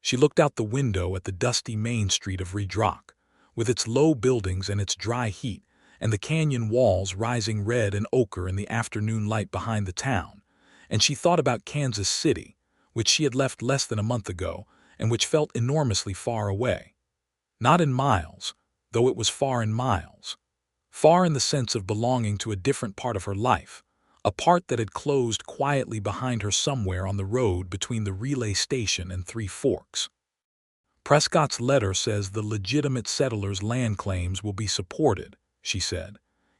She looked out the window at the dusty main street of Redrock, with its low buildings and its dry heat, and the canyon walls rising red and ochre in the afternoon light behind the town, and she thought about Kansas City, which she had left less than a month ago, and which felt enormously far away. Not in miles, though it was far in miles. Far in the sense of belonging to a different part of her life, a part that had closed quietly behind her somewhere on the road between the relay station and Three Forks. "Prescott's letter says the legitimate settlers' land claims will be supported," she said.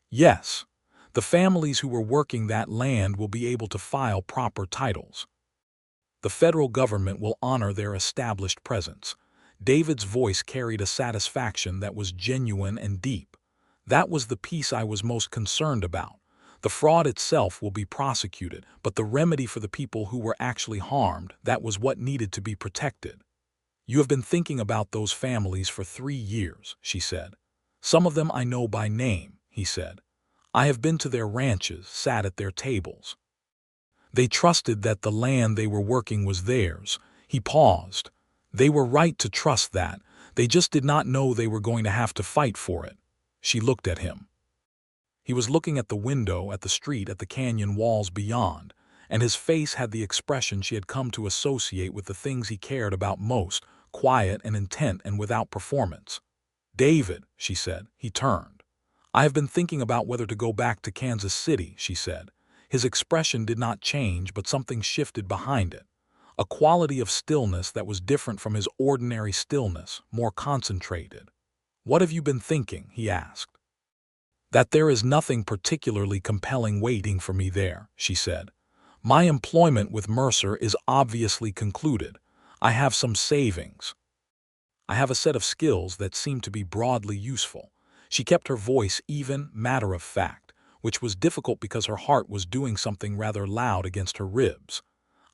"Yes, the families who were working that land will be able to file proper titles. The federal government will honor their established presence." David's voice carried a satisfaction that was genuine and deep. "That was the piece I was most concerned about. The fraud itself will be prosecuted, but the remedy for the people who were actually harmed, that was what needed to be protected." "You have been thinking about those families for 3 years," she said. "Some of them I know by name," he said. "I have been to their ranches, sat at their tables. They trusted that the land they were working was theirs." He paused. "They were right to trust that. They just did not know they were going to have to fight for it." She looked at him. He was looking at the window, at the street, at the canyon walls beyond, and his face had the expression she had come to associate with the things he cared about most, quiet and intent and without performance. "David," she said. He turned. "I have been thinking about whether to go back to Kansas City," she said. His expression did not change, but something shifted behind it. A quality of stillness that was different from his ordinary stillness, more concentrated. "What have you been thinking?" he asked. "That there is nothing particularly compelling waiting for me there," she said. "My employment with Mercer is obviously concluded. I have some savings. I have a set of skills that seem to be broadly useful." She kept her voice even, matter-of-fact, which was difficult because her heart was doing something rather loud against her ribs.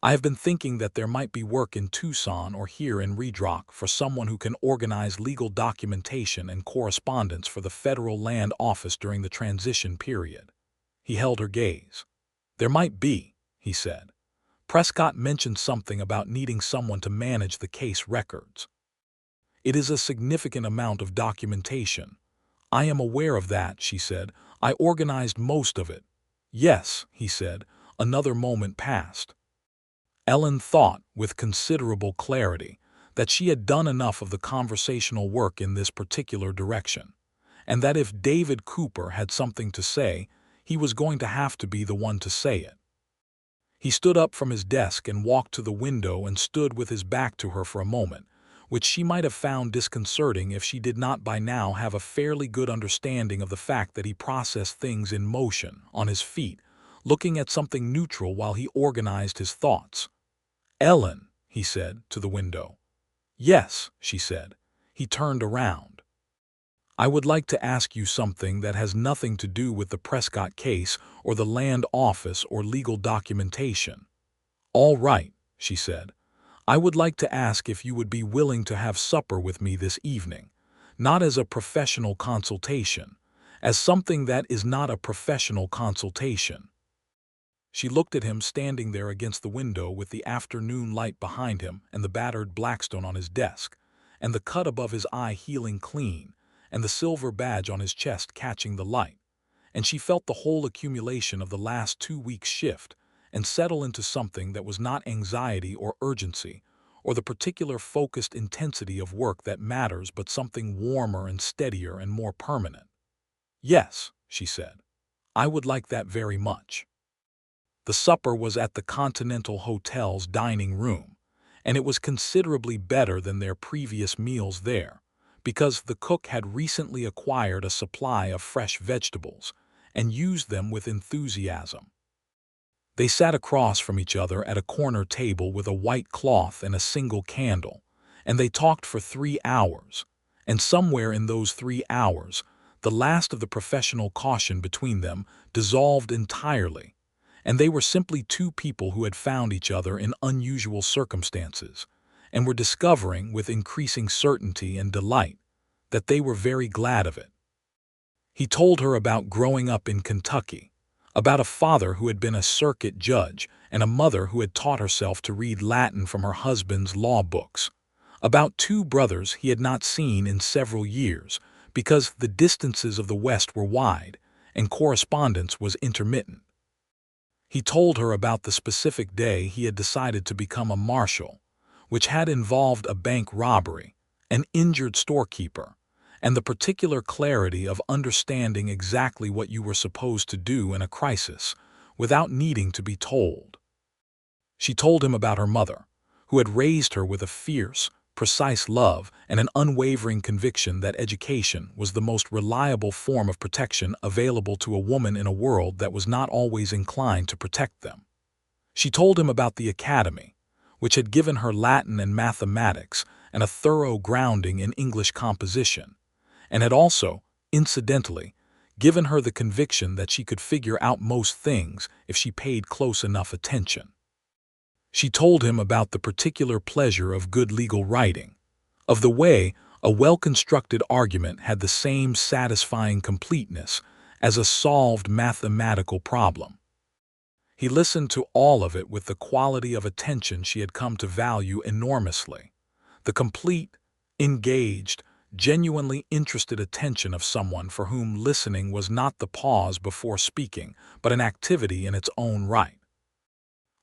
"I have been thinking that there might be work in Tucson or here in Redrock for someone who can organize legal documentation and correspondence for the Federal Land Office during the transition period." He held her gaze. "There might be," he said. Prescott mentioned something about needing someone to manage the case records. It is a significant amount of documentation. I am aware of that, she said. I organized most of it. Yes, he said. Another moment passed. Ellen thought, with considerable clarity, that she had done enough of the conversational work in this particular direction, and that if David Cooper had something to say, he was going to have to be the one to say it. He stood up from his desk and walked to the window and stood with his back to her for a moment, which she might have found disconcerting if she did not by now have a fairly good understanding of the fact that he processed things in motion, on his feet, looking at something neutral while he organized his thoughts. "Ellen," he said, to the window. "Yes," she said. He turned around. "I would like to ask you something that has nothing to do with the Prescott case or the land office or legal documentation." "All right," she said. "I would like to ask if you would be willing to have supper with me this evening, not as a professional consultation, as something that is not a professional consultation." She looked at him standing there against the window with the afternoon light behind him and the battered Blackstone on his desk, and the cut above his eye healing clean, and the silver badge on his chest catching the light, and she felt the whole accumulation of the last 2 weeks shift and settle into something that was not anxiety or urgency, or the particular focused intensity of work that matters, but something warmer and steadier and more permanent. "Yes," she said. "I would like that very much." The supper was at the Continental Hotel's dining room, and it was considerably better than their previous meals there, because the cook had recently acquired a supply of fresh vegetables and used them with enthusiasm. They sat across from each other at a corner table with a white cloth and a single candle, and they talked for 3 hours, and somewhere in those 3 hours, the last of the professional caution between them dissolved entirely, and they were simply two people who had found each other in unusual circumstances, and were discovering, with increasing certainty and delight, that they were very glad of it. He told her about growing up in Kentucky, about a father who had been a circuit judge and a mother who had taught herself to read Latin from her husband's law books, about 2 brothers he had not seen in several years because the distances of the West were wide and correspondence was intermittent. He told her about the specific day he had decided to become a marshal, which had involved a bank robbery, an injured storekeeper, and the particular clarity of understanding exactly what you were supposed to do in a crisis without needing to be told. She told him about her mother, who had raised her with a fierce, precise love and an unwavering conviction that education was the most reliable form of protection available to a woman in a world that was not always inclined to protect them. She told him about the academy, which had given her Latin and mathematics and a thorough grounding in English composition, and had also, incidentally, given her the conviction that she could figure out most things if she paid close enough attention. She told him about the particular pleasure of good legal writing, of the way a well-constructed argument had the same satisfying completeness as a solved mathematical problem. He listened to all of it with the quality of attention she had come to value enormously, the complete, engaged, genuinely interested attention of someone for whom listening was not the pause before speaking, but an activity in its own right.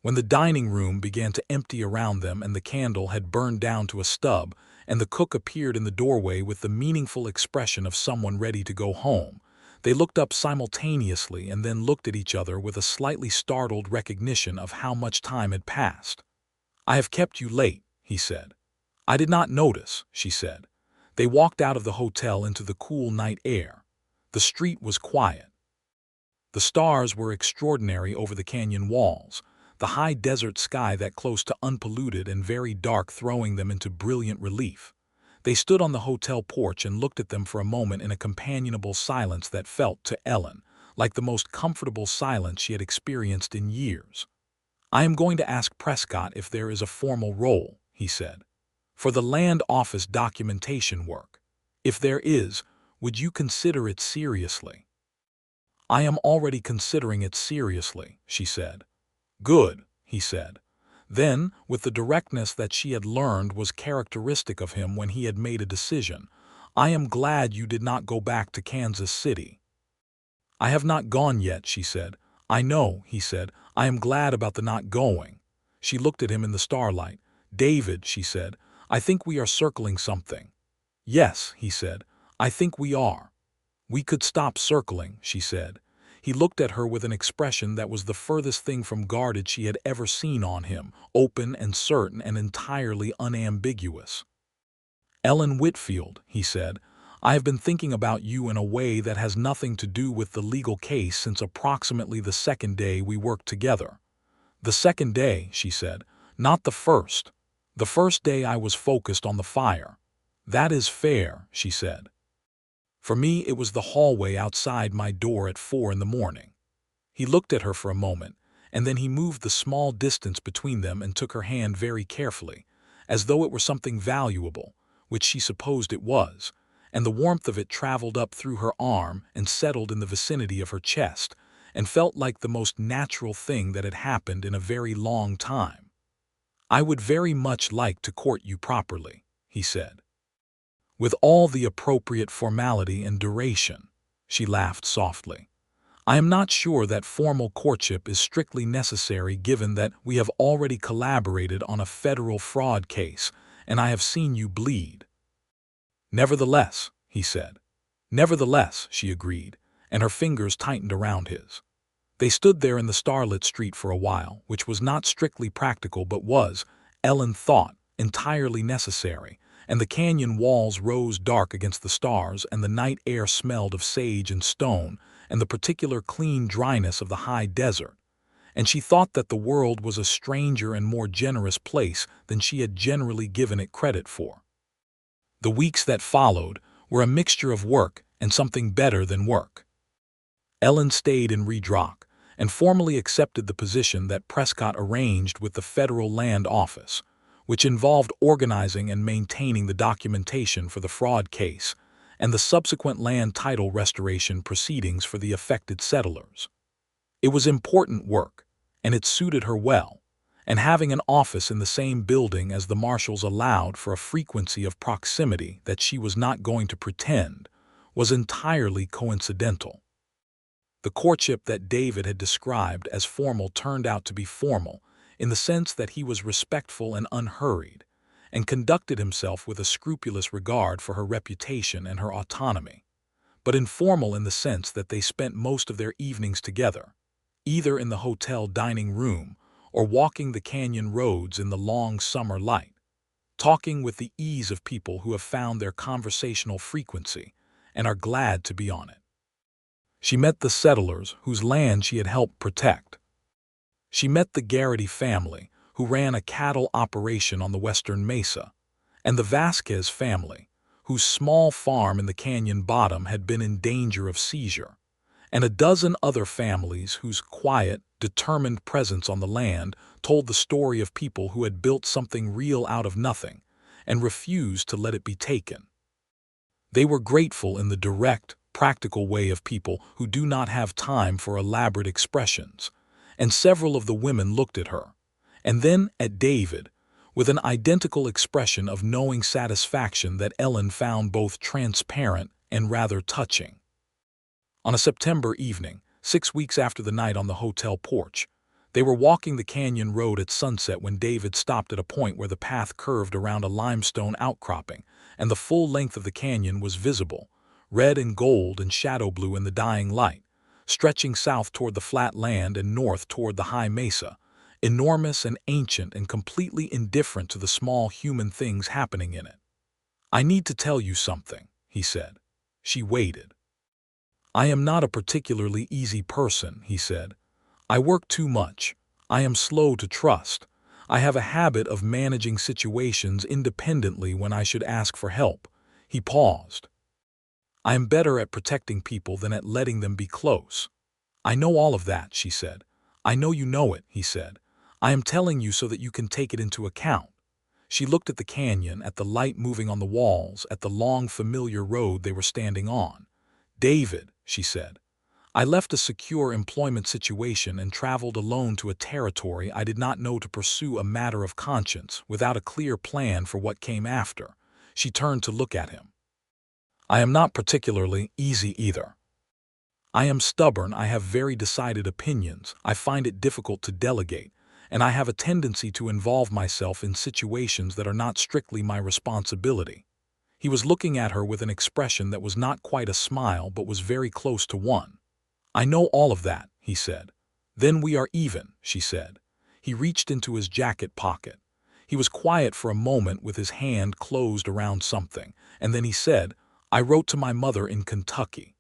When the dining room began to empty around them and the candle had burned down to a stub and the cook appeared in the doorway with the meaningful expression of someone ready to go home, they looked up simultaneously and then looked at each other with a slightly startled recognition of how much time had passed. "I have kept you late," he said. "I did not notice," she said. They walked out of the hotel into the cool night air. The street was quiet. The stars were extraordinary over the canyon walls, the high desert sky that close to unpolluted and very dark throwing them into brilliant relief. They stood on the hotel porch and looked at them for a moment in a companionable silence that felt, to Ellen, like the most comfortable silence she had experienced in years. "I am going to ask Prescott if there is a formal role," he said, "for the land office documentation work. If there is, would you consider it seriously?" "I am already considering it seriously," she said. "Good," he said. Then, with the directness that she had learned was characteristic of him when he had made a decision, "I am glad you did not go back to Kansas City." "I have not gone yet," she said. "I know," he said. "I am glad about the not going." She looked at him in the starlight. "David," she said, "I think we are circling something." "Yes," he said, "I think we are." "We could stop circling," she said. He looked at her with an expression that was the furthest thing from guarded she had ever seen on him, open and certain and entirely unambiguous. "Ellen Whitfield," he said, "I have been thinking about you in a way that has nothing to do with the legal case since approximately the second day we worked together." "The second day," she said, "not the first. The first day I was focused on the fire." "That is fair," she said. "For me it was the hallway outside my door at 4 in the morning." He looked at her for a moment, and then he moved the small distance between them and took her hand very carefully, as though it were something valuable, which she supposed it was, and the warmth of it traveled up through her arm and settled in the vicinity of her chest, and felt like the most natural thing that had happened in a very long time. "I would very much like to court you properly," he said. "With all the appropriate formality and duration." She laughed softly. "I am not sure that formal courtship is strictly necessary given that we have already collaborated on a federal fraud case, and I have seen you bleed." "Nevertheless," he said. "Nevertheless," she agreed, and her fingers tightened around his. They stood there in the starlit street for a while, which was not strictly practical but was, Ellen thought, entirely necessary, and the canyon walls rose dark against the stars and the night air smelled of sage and stone and the particular clean dryness of the high desert, and she thought that the world was a stranger and more generous place than she had generally given it credit for. The weeks that followed were a mixture of work and something better than work. Ellen stayed in Redrock and formally accepted the position that Prescott arranged with the Federal Land Office, which involved organizing and maintaining the documentation for the fraud case and the subsequent land title restoration proceedings for the affected settlers. It was important work, and it suited her well, and having an office in the same building as the Marshals allowed for a frequency of proximity that she was not going to pretend was entirely coincidental. The courtship that David had described as formal turned out to be formal in the sense that he was respectful and unhurried, and conducted himself with a scrupulous regard for her reputation and her autonomy, but informal in the sense that they spent most of their evenings together, either in the hotel dining room or walking the canyon roads in the long summer light, talking with the ease of people who have found their conversational frequency and are glad to be on it. She met the settlers whose land she had helped protect. She met the Garrity family, who ran a cattle operation on the western mesa, and the Vasquez family, whose small farm in the canyon bottom had been in danger of seizure, and a dozen other families whose quiet, determined presence on the land told the story of people who had built something real out of nothing and refused to let it be taken. They were grateful in the direct, practical way of people who do not have time for elaborate expressions, and several of the women looked at her, and then at David, with an identical expression of knowing satisfaction that Ellen found both transparent and rather touching. On a September evening, 6 weeks after the night on the hotel porch, they were walking the canyon road at sunset when David stopped at a point where the path curved around a limestone outcropping, and the full length of the canyon was visible, red and gold and shadow blue in the dying light, stretching south toward the flat land and north toward the high mesa, enormous and ancient and completely indifferent to the small human things happening in it. "I need to tell you something," he said. She waited. "I am not a particularly easy person," he said. "I work too much. I am slow to trust. I have a habit of managing situations independently when I should ask for help." He paused. "I am better at protecting people than at letting them be close." "I know all of that," she said. "I know you know it," he said. "I am telling you so that you can take it into account." She looked at the canyon, at the light moving on the walls, at the long familiar road they were standing on. "David," she said, I left a secure employment situation and traveled alone to a territory I did not know to pursue a matter of conscience without a clear plan for what came after. She turned to look at him. I am not particularly easy either. I am stubborn, I have very decided opinions, I find it difficult to delegate, and I have a tendency to involve myself in situations that are not strictly my responsibility. He was looking at her with an expression that was not quite a smile but was very close to one. I know all of that, he said. Then we are even, she said. He reached into his jacket pocket. He was quiet for a moment with his hand closed around something, and then he said, I wrote to my mother in Kentucky.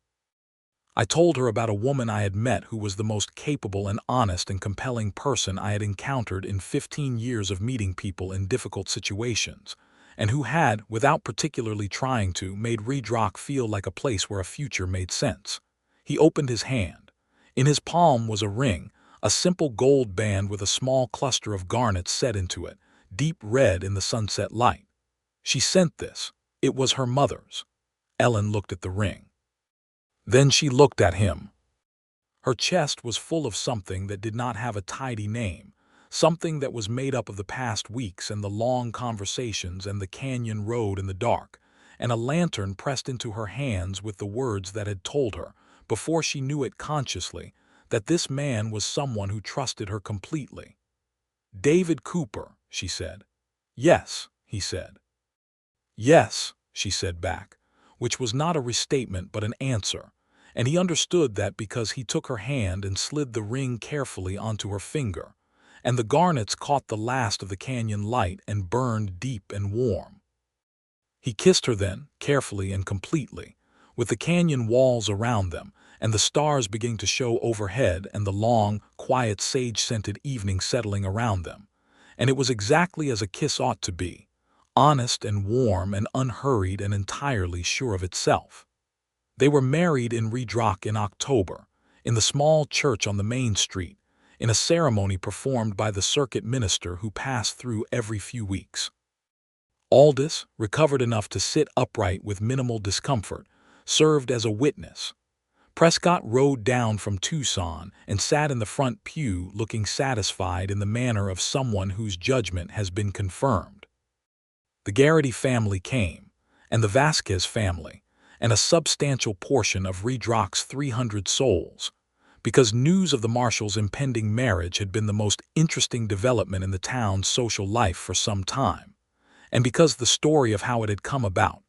I told her about a woman I had met who was the most capable and honest and compelling person I had encountered in 15 years of meeting people in difficult situations, and who had, without particularly trying to, made Redrock feel like a place where a future made sense. He opened his hand. In his palm was a ring, a simple gold band with a small cluster of garnets set into it, deep red in the sunset light. She sent this. It was her mother's. Ellen looked at the ring. Then she looked at him. Her chest was full of something that did not have a tidy name, something that was made up of the past weeks and the long conversations and the canyon road in the dark, and a lantern pressed into her hands with the words that had told her, before she knew it consciously, that this man was someone who trusted her completely. David Cooper, she said. Yes, he said. Yes, she said back, which was not a restatement but an answer, and he understood that because he took her hand and slid the ring carefully onto her finger, and the garnets caught the last of the canyon light and burned deep and warm. He kissed her then, carefully and completely, with the canyon walls around them, and the stars beginning to show overhead and the long, quiet sage-scented evening settling around them. And it was exactly as a kiss ought to be, honest and warm and unhurried and entirely sure of itself. They were married in Redrock in October, in the small church on the main street, in a ceremony performed by the circuit minister who passed through every few weeks. Aldous, recovered enough to sit upright with minimal discomfort, served as a witness. Prescott rode down from Tucson and sat in the front pew looking satisfied in the manner of someone whose judgment has been confirmed. The Garrity family came, and the Vasquez family, and a substantial portion of Redrock's 300 souls, because news of the Marshals' impending marriage had been the most interesting development in the town's social life for some time, and because the story of how it had come about,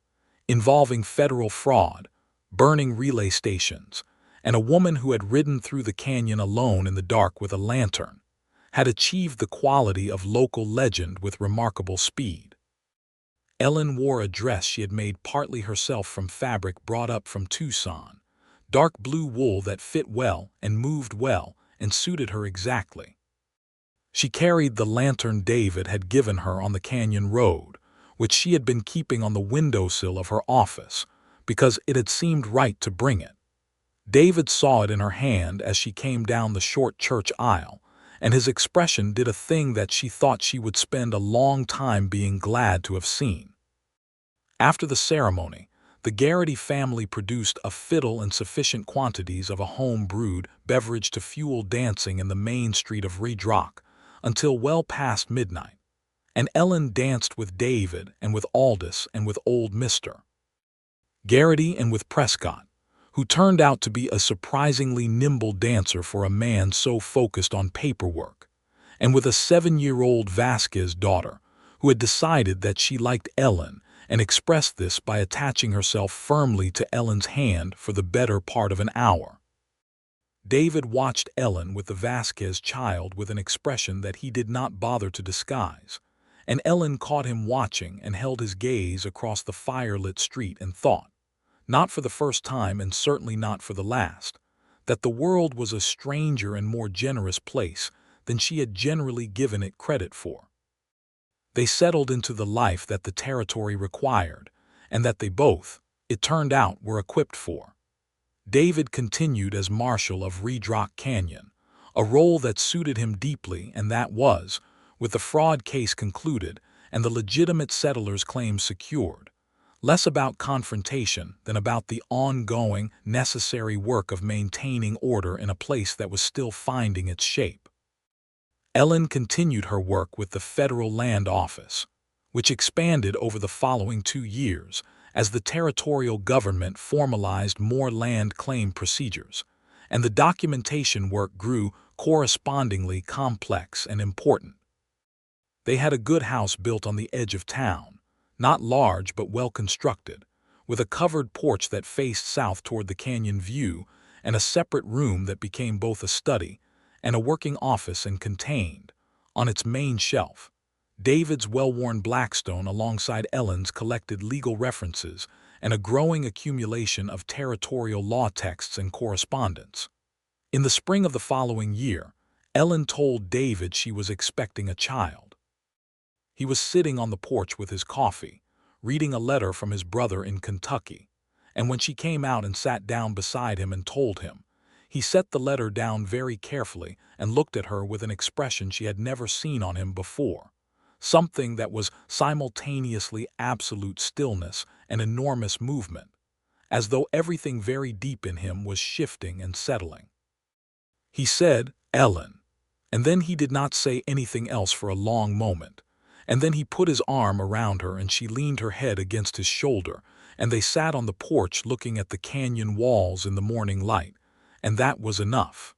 involving federal fraud, burning relay stations, and a woman who had ridden through the canyon alone in the dark with a lantern, had achieved the quality of local legend with remarkable speed. Ellen wore a dress she had made partly herself from fabric brought up from Tucson, dark blue wool that fit well and moved well and suited her exactly. She carried the lantern David had given her on the canyon road, which she had been keeping on the windowsill of her office, because it had seemed right to bring it. David saw it in her hand as she came down the short church aisle, and his expression did a thing that she thought she would spend a long time being glad to have seen. After the ceremony, the Garrity family produced a fiddle and sufficient quantities of a home-brewed beverage to fuel dancing in the main street of Redrock until well past midnight, and Ellen danced with David and with Aldous and with old Mr. Garrity and with Prescott, who turned out to be a surprisingly nimble dancer for a man so focused on paperwork, and with a 7-year-old Vasquez daughter who had decided that she liked Ellen and expressed this by attaching herself firmly to Ellen's hand for the better part of an hour. David watched Ellen with the Vasquez child with an expression that he did not bother to disguise, and Ellen caught him watching and held his gaze across the firelit street and thought, not for the first time and certainly not for the last, that the world was a stranger and more generous place than she had generally given it credit for. They settled into the life that the territory required, and that they both, it turned out, were equipped for. David continued as Marshal of Redrock Canyon, a role that suited him deeply, and that was, with the fraud case concluded and the legitimate settlers' claims secured, less about confrontation than about the ongoing, necessary work of maintaining order in a place that was still finding its shape. Ellen continued her work with the Federal Land Office, which expanded over the following 2 years as the territorial government formalized more land claim procedures, and the documentation work grew correspondingly complex and important. They had a good house built on the edge of town, not large but well constructed, with a covered porch that faced south toward the canyon view and a separate room that became both a study and a working office and contained, on its main shelf, David's well-worn Blackstone alongside Ellen's collected legal references and a growing accumulation of territorial law texts and correspondence. In the spring of the following year, Ellen told David she was expecting a child. He was sitting on the porch with his coffee, reading a letter from his brother in Kentucky, and when she came out and sat down beside him and told him, he set the letter down very carefully and looked at her with an expression she had never seen on him before, something that was simultaneously absolute stillness and enormous movement, as though everything very deep in him was shifting and settling. He said, "Ellen," and then he did not say anything else for a long moment, and then he put his arm around her and she leaned her head against his shoulder, and they sat on the porch looking at the canyon walls in the morning light, and that was enough.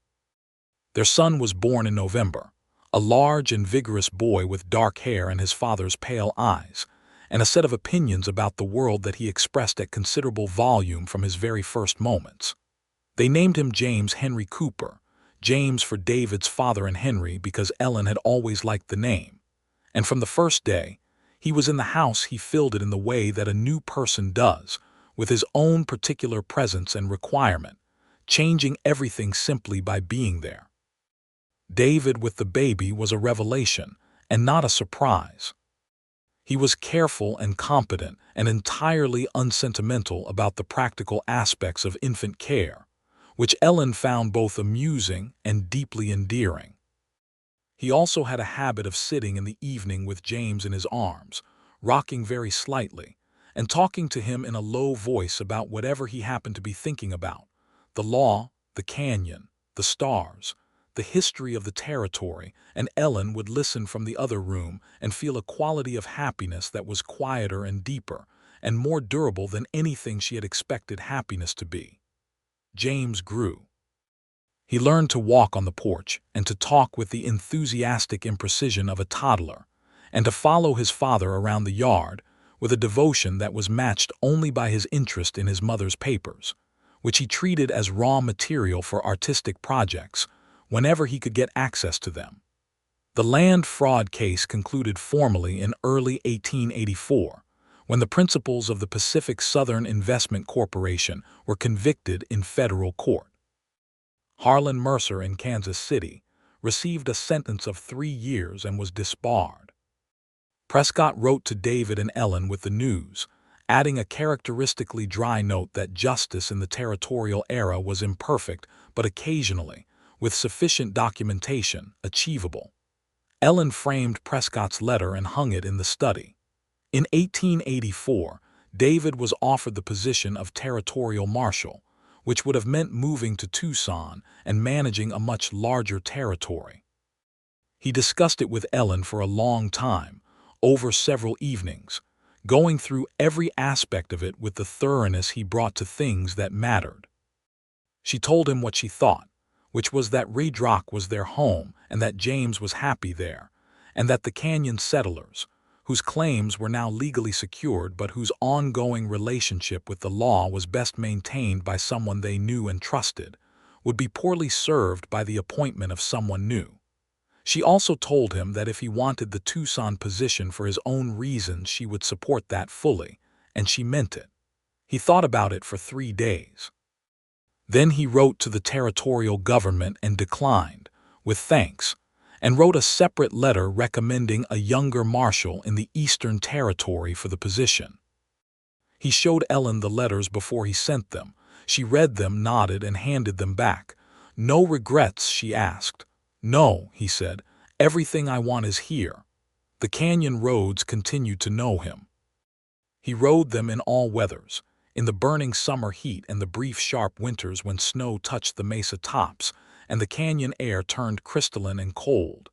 Their son was born in November, a large and vigorous boy with dark hair and his father's pale eyes, and a set of opinions about the world that he expressed at considerable volume from his very first moments. They named him James Henry Cooper, James for David's father and Henry because Ellen had always liked the name, and from the first day he was in the house he filled it in the way that a new person does, with his own particular presence and requirement, changing everything simply by being there. David with the baby was a revelation and not a surprise. He was careful and competent and entirely unsentimental about the practical aspects of infant care, which Ellen found both amusing and deeply endearing. He also had a habit of sitting in the evening with James in his arms, rocking very slightly, and talking to him in a low voice about whatever he happened to be thinking about: the law, the canyon, the stars, the history of the territory, and Ellen would listen from the other room and feel a quality of happiness that was quieter and deeper and more durable than anything she had expected happiness to be. James grew. He learned to walk on the porch and to talk with the enthusiastic imprecision of a toddler, and to follow his father around the yard with a devotion that was matched only by his interest in his mother's papers, which he treated as raw material for artistic projects whenever he could get access to them. The land fraud case concluded formally in early 1884, when the principals of the Pacific Southern Investment Corporation were convicted in federal court. Harlan Mercer in Kansas City received a sentence of 3 years and was disbarred. Prescott wrote to David and Ellen with the news, adding a characteristically dry note that justice in the territorial era was imperfect, but occasionally, with sufficient documentation, achievable. Ellen framed Prescott's letter and hung it in the study. In 1884, David was offered the position of territorial marshal, which would have meant moving to Tucson and managing a much larger territory. He discussed it with Ellen for a long time, over several evenings, going through every aspect of it with the thoroughness he brought to things that mattered. She told him what she thought, which was that Redrock was their home and that James was happy there, and that the canyon settlers, whose claims were now legally secured but whose ongoing relationship with the law was best maintained by someone they knew and trusted, would be poorly served by the appointment of someone new. She also told him that if he wanted the Tucson position for his own reasons, she would support that fully, and she meant it. He thought about it for 3 days. Then he wrote to the territorial government and declined, with thanks, and wrote a separate letter recommending a younger marshal in the Eastern Territory for the position. He showed Ellen the letters before he sent them. She read them, nodded, and handed them back. "No regrets?" she asked. "No," he said. "Everything I want is here." The canyon roads continued to know him. He rode them in all weathers, in the burning summer heat and the brief sharp winters when snow touched the mesa tops and the canyon air turned crystalline and cold.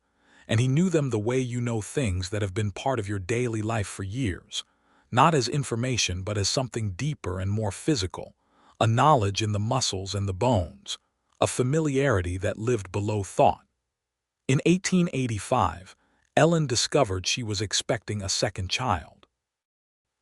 And he knew them the way you know things that have been part of your daily life for years, not as information but as something deeper and more physical, a knowledge in the muscles and the bones, a familiarity that lived below thought. In 1885, Ellen discovered she was expecting a second child.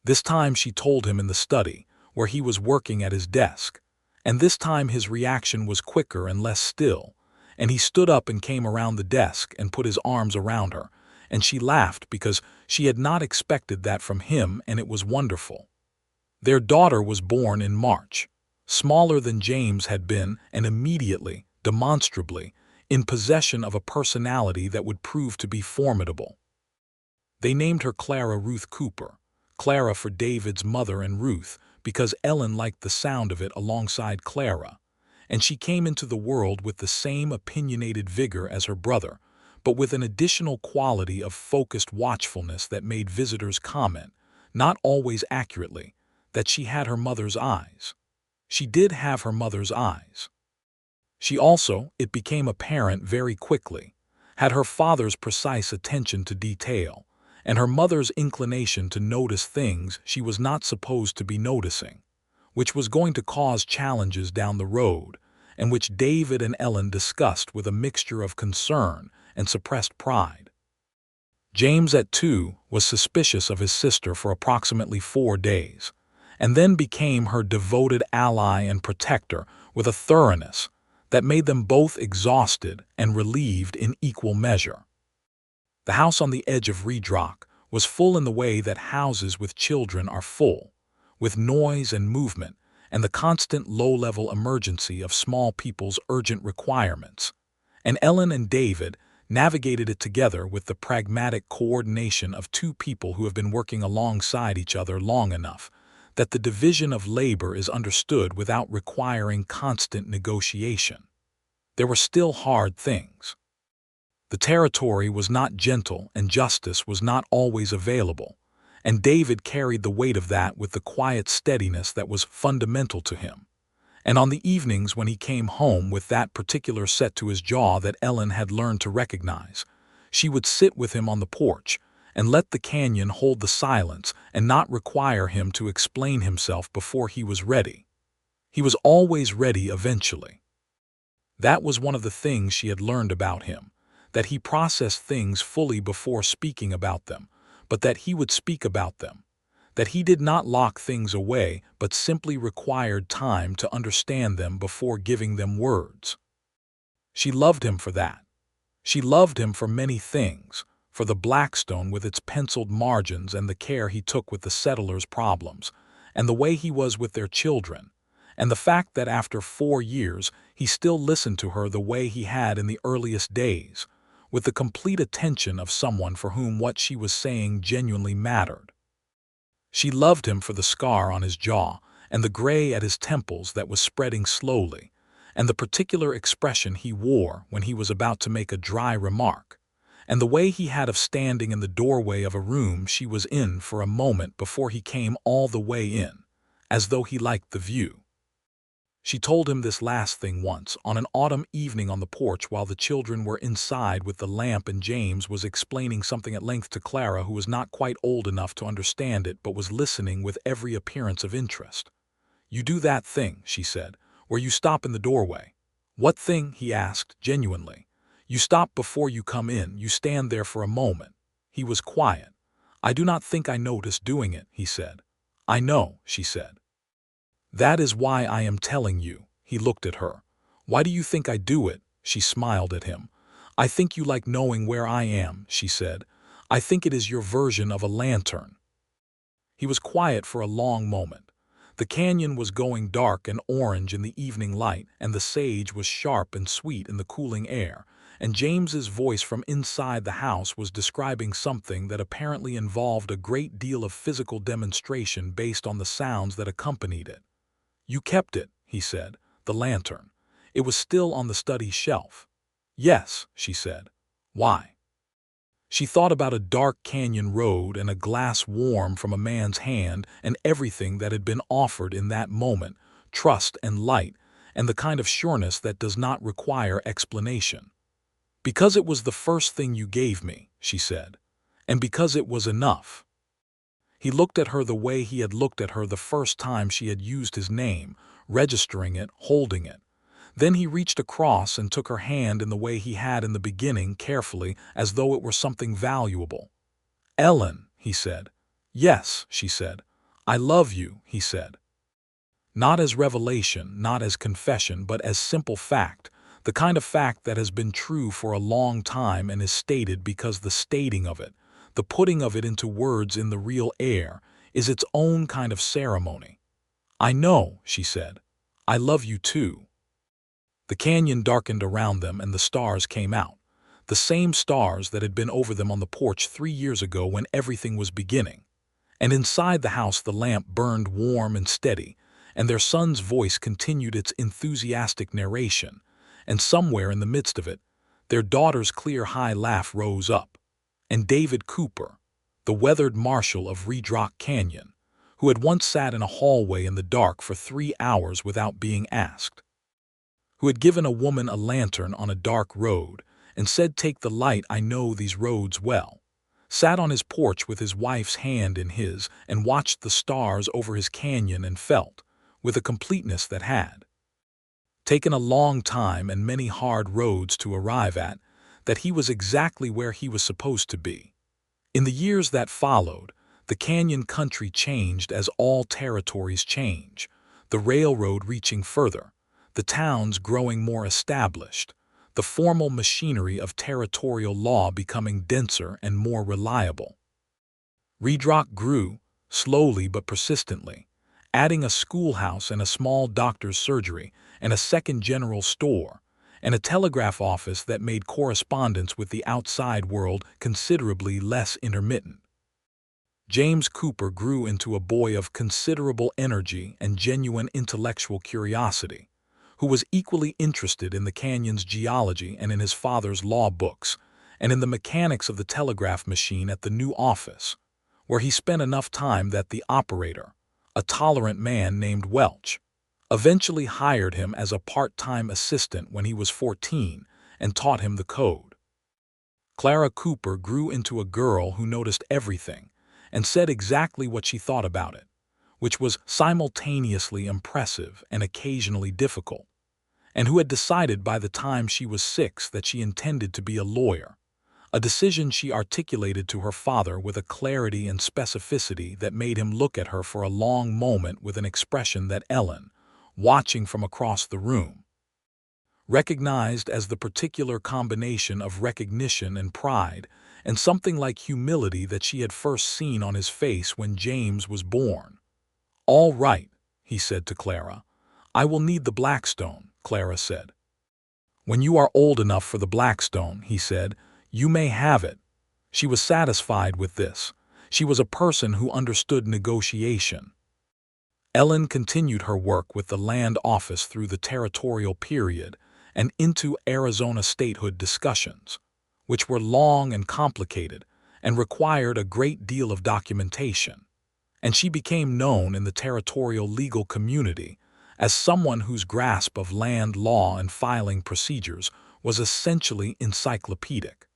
This time she told him in the study, where he was working at his desk, and this time his reaction was quicker and less still, and he stood up and came around the desk and put his arms around her, and she laughed because she had not expected that from him, and it was wonderful. Their daughter was born in March, smaller than James had been and immediately, demonstrably, in possession of a personality that would prove to be formidable. They named her Clara Ruth Cooper, Clara for David's mother and Ruth because Ellen liked the sound of it alongside Clara, and she came into the world with the same opinionated vigor as her brother, but with an additional quality of focused watchfulness that made visitors comment, not always accurately, that she had her mother's eyes. She did have her mother's eyes. She also, it became apparent very quickly, had her father's precise attention to detail, and her mother's inclination to notice things she was not supposed to be noticing, which was going to cause challenges down the road, and which David and Ellen discussed with a mixture of concern and suppressed pride. James, at 2, was suspicious of his sister for approximately 4 days, and then became her devoted ally and protector with a thoroughness that made them both exhausted and relieved in equal measure. The house on the edge of Redrock was full in the way that houses with children are full, with noise and movement and the constant low-level emergency of small people's urgent requirements, and Ellen and David navigated it together with the pragmatic coordination of two people who have been working alongside each other long enough that the division of labor is understood without requiring constant negotiation. There were still hard things. The territory was not gentle and justice was not always available, and David carried the weight of that with the quiet steadiness that was fundamental to him. And on the evenings when he came home with that particular set to his jaw that Ellen had learned to recognize, she would sit with him on the porch and let the canyon hold the silence and not require him to explain himself before he was ready. He was always ready eventually. That was one of the things she had learned about him, that he processed things fully before speaking about them, but that he would speak about them, that he did not lock things away but simply required time to understand them before giving them words. She loved him for that. She loved him for many things, for the Blackstone with its penciled margins and the care he took with the settlers' problems, and the way he was with their children, and the fact that after 4 years he still listened to her the way he had in the earliest days, with the complete attention of someone for whom what she was saying genuinely mattered. She loved him for the scar on his jaw and the gray at his temples that was spreading slowly, and the particular expression he wore when he was about to make a dry remark, and the way he had of standing in the doorway of a room she was in for a moment before he came all the way in, as though he liked the view. She told him this last thing once, on an autumn evening on the porch while the children were inside with the lamp and James was explaining something at length to Clara, who was not quite old enough to understand it but was listening with every appearance of interest. "You do that thing," she said, "where you stop in the doorway." "What thing?" he asked, genuinely. "You stop before you come in, you stand there for a moment." He was quiet. "I do not think I noticed doing it," he said. "I know," she said. "That is why I am telling you." He looked at her. "Why do you think I do it?" She smiled at him. "I think you like knowing where I am," she said. "I think it is your version of a lantern." He was quiet for a long moment. The canyon was going dark and orange in the evening light, and the sage was sharp and sweet in the cooling air, and James's voice from inside the house was describing something that apparently involved a great deal of physical demonstration based on the sounds that accompanied it. "You kept it," he said, "the lantern. It was still on the study shelf." "Yes," she said. "Why?" She thought about a dark canyon road and a glass warm from a man's hand and everything that had been offered in that moment, trust and light, and the kind of sureness that does not require explanation. "Because it was the first thing you gave me," she said, "and because it was enough." He looked at her the way he had looked at her the first time she had used his name, registering it, holding it. Then he reached across and took her hand in the way he had in the beginning, carefully, as though it were something valuable. "Ellen," he said. "Yes," she said. "I love you," he said. Not as revelation, not as confession, but as simple fact, the kind of fact that has been true for a long time and is stated because the stating of it, the putting of it into words in the real air, is its own kind of ceremony. "I know," she said. "I love you too." The canyon darkened around them and the stars came out, the same stars that had been over them on the porch 3 years ago when everything was beginning. And inside the house the lamp burned warm and steady, and their son's voice continued its enthusiastic narration, and somewhere in the midst of it, their daughter's clear high laugh rose up. And David Cooper, the weathered Marshal of Redrock Canyon, who had once sat in a hallway in the dark for 3 hours without being asked, who had given a woman a lantern on a dark road and said, "Take the light, I know these roads well," sat on his porch with his wife's hand in his and watched the stars over his canyon and felt, with a completeness that had taken a long time and many hard roads to arrive at, that he was exactly where he was supposed to be. In the years that followed, the canyon country changed as all territories change, the railroad reaching further, the towns growing more established, the formal machinery of territorial law becoming denser and more reliable. Redrock grew, slowly but persistently, adding a schoolhouse and a small doctor's surgery and a second general store, and a telegraph office that made correspondence with the outside world considerably less intermittent. James Cooper grew into a boy of considerable energy and genuine intellectual curiosity, who was equally interested in the canyon's geology and in his father's law books, and in the mechanics of the telegraph machine at the new office, where he spent enough time that the operator, a tolerant man named Welch, eventually hired him as a part-time assistant when he was 14 and taught him the code. Clara Cooper grew into a girl who noticed everything and said exactly what she thought about it, which was simultaneously impressive and occasionally difficult, and who had decided by the time she was 6 that she intended to be a lawyer, a decision she articulated to her father with a clarity and specificity that made him look at her for a long moment with an expression that Ellen, watching from across the room, recognized as the particular combination of recognition and pride and something like humility that she had first seen on his face when James was born. "All right," he said to Clara. "I will need the Blackstone," Clara said. "When you are old enough for the Blackstone," he said, "you may have it." She was satisfied with this. She was a person who understood negotiation. Ellen continued her work with the land office through the territorial period and into Arizona statehood discussions, which were long and complicated and required a great deal of documentation, and she became known in the territorial legal community as someone whose grasp of land law and filing procedures was essentially encyclopedic.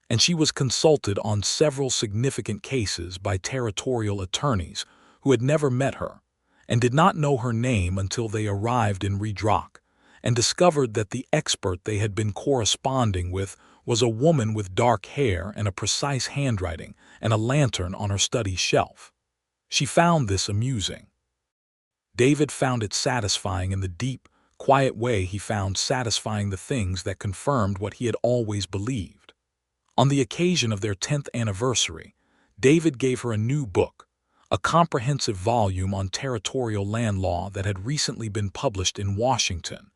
And she was consulted on several significant cases by territorial attorneys who had never met her and did not know her name until they arrived in Redrock and discovered that the expert they had been corresponding with was a woman with dark hair and a precise handwriting and a lantern on her study shelf. She found this amusing. David found it satisfying in the deep, quiet way he found satisfying the things that confirmed what he had always believed. On the occasion of their 10th anniversary, David gave her a new book, a comprehensive volume on territorial land law that had recently been published in Washington,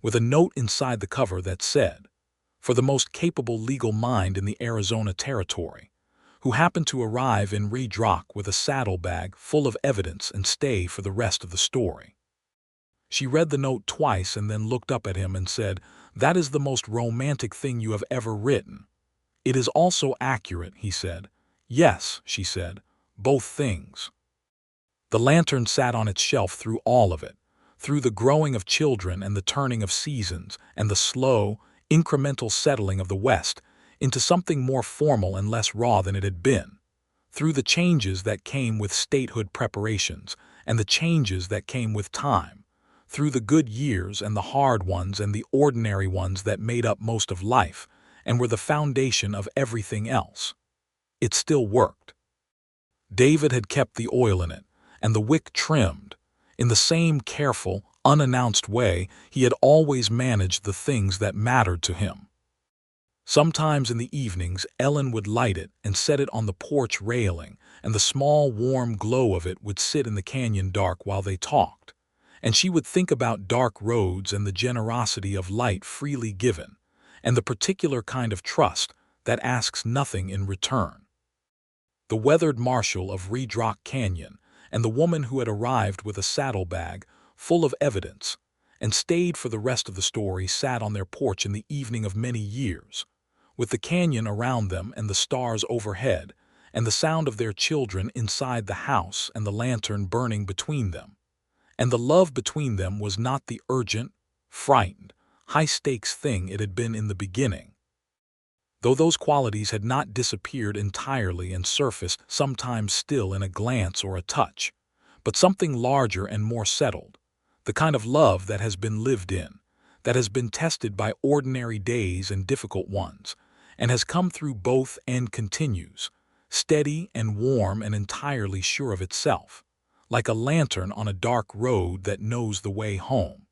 with a note inside the cover that said, "For the most capable legal mind in the Arizona Territory, who happened to arrive in Redrock with a saddlebag full of evidence and stay for the rest of the story." She read the note twice and then looked up at him and said, "That is the most romantic thing you have ever written. "It is also accurate," he said. "Yes," she said, "both things." The lantern sat on its shelf through all of it, through the growing of children and the turning of seasons and the slow, incremental settling of the West into something more formal and less raw than it had been, through the changes that came with statehood preparations and the changes that came with time, through the good years and the hard ones and the ordinary ones that made up most of life and were the foundation of everything else. It still worked. David had kept the oil in it, and the wick trimmed. In the same careful, unannounced way he had always managed the things that mattered to him. Sometimes in the evenings Ellen would light it and set it on the porch railing, and the small warm glow of it would sit in the canyon dark while they talked. And she would think about dark roads and the generosity of light freely given, and the particular kind of trust that asks nothing in return. The weathered Marshal of Redrock Canyon and the woman who had arrived with a saddlebag full of evidence and stayed for the rest of the story sat on their porch in the evening of many years, with the canyon around them and the stars overhead and the sound of their children inside the house and the lantern burning between them. And the love between them was not the urgent, frightened, high-stakes thing it had been in the beginning, though those qualities had not disappeared entirely and surfaced sometimes still in a glance or a touch, but something larger and more settled, the kind of love that has been lived in, that has been tested by ordinary days and difficult ones, and has come through both and continues, steady and warm and entirely sure of itself, like a lantern on a dark road that knows the way home.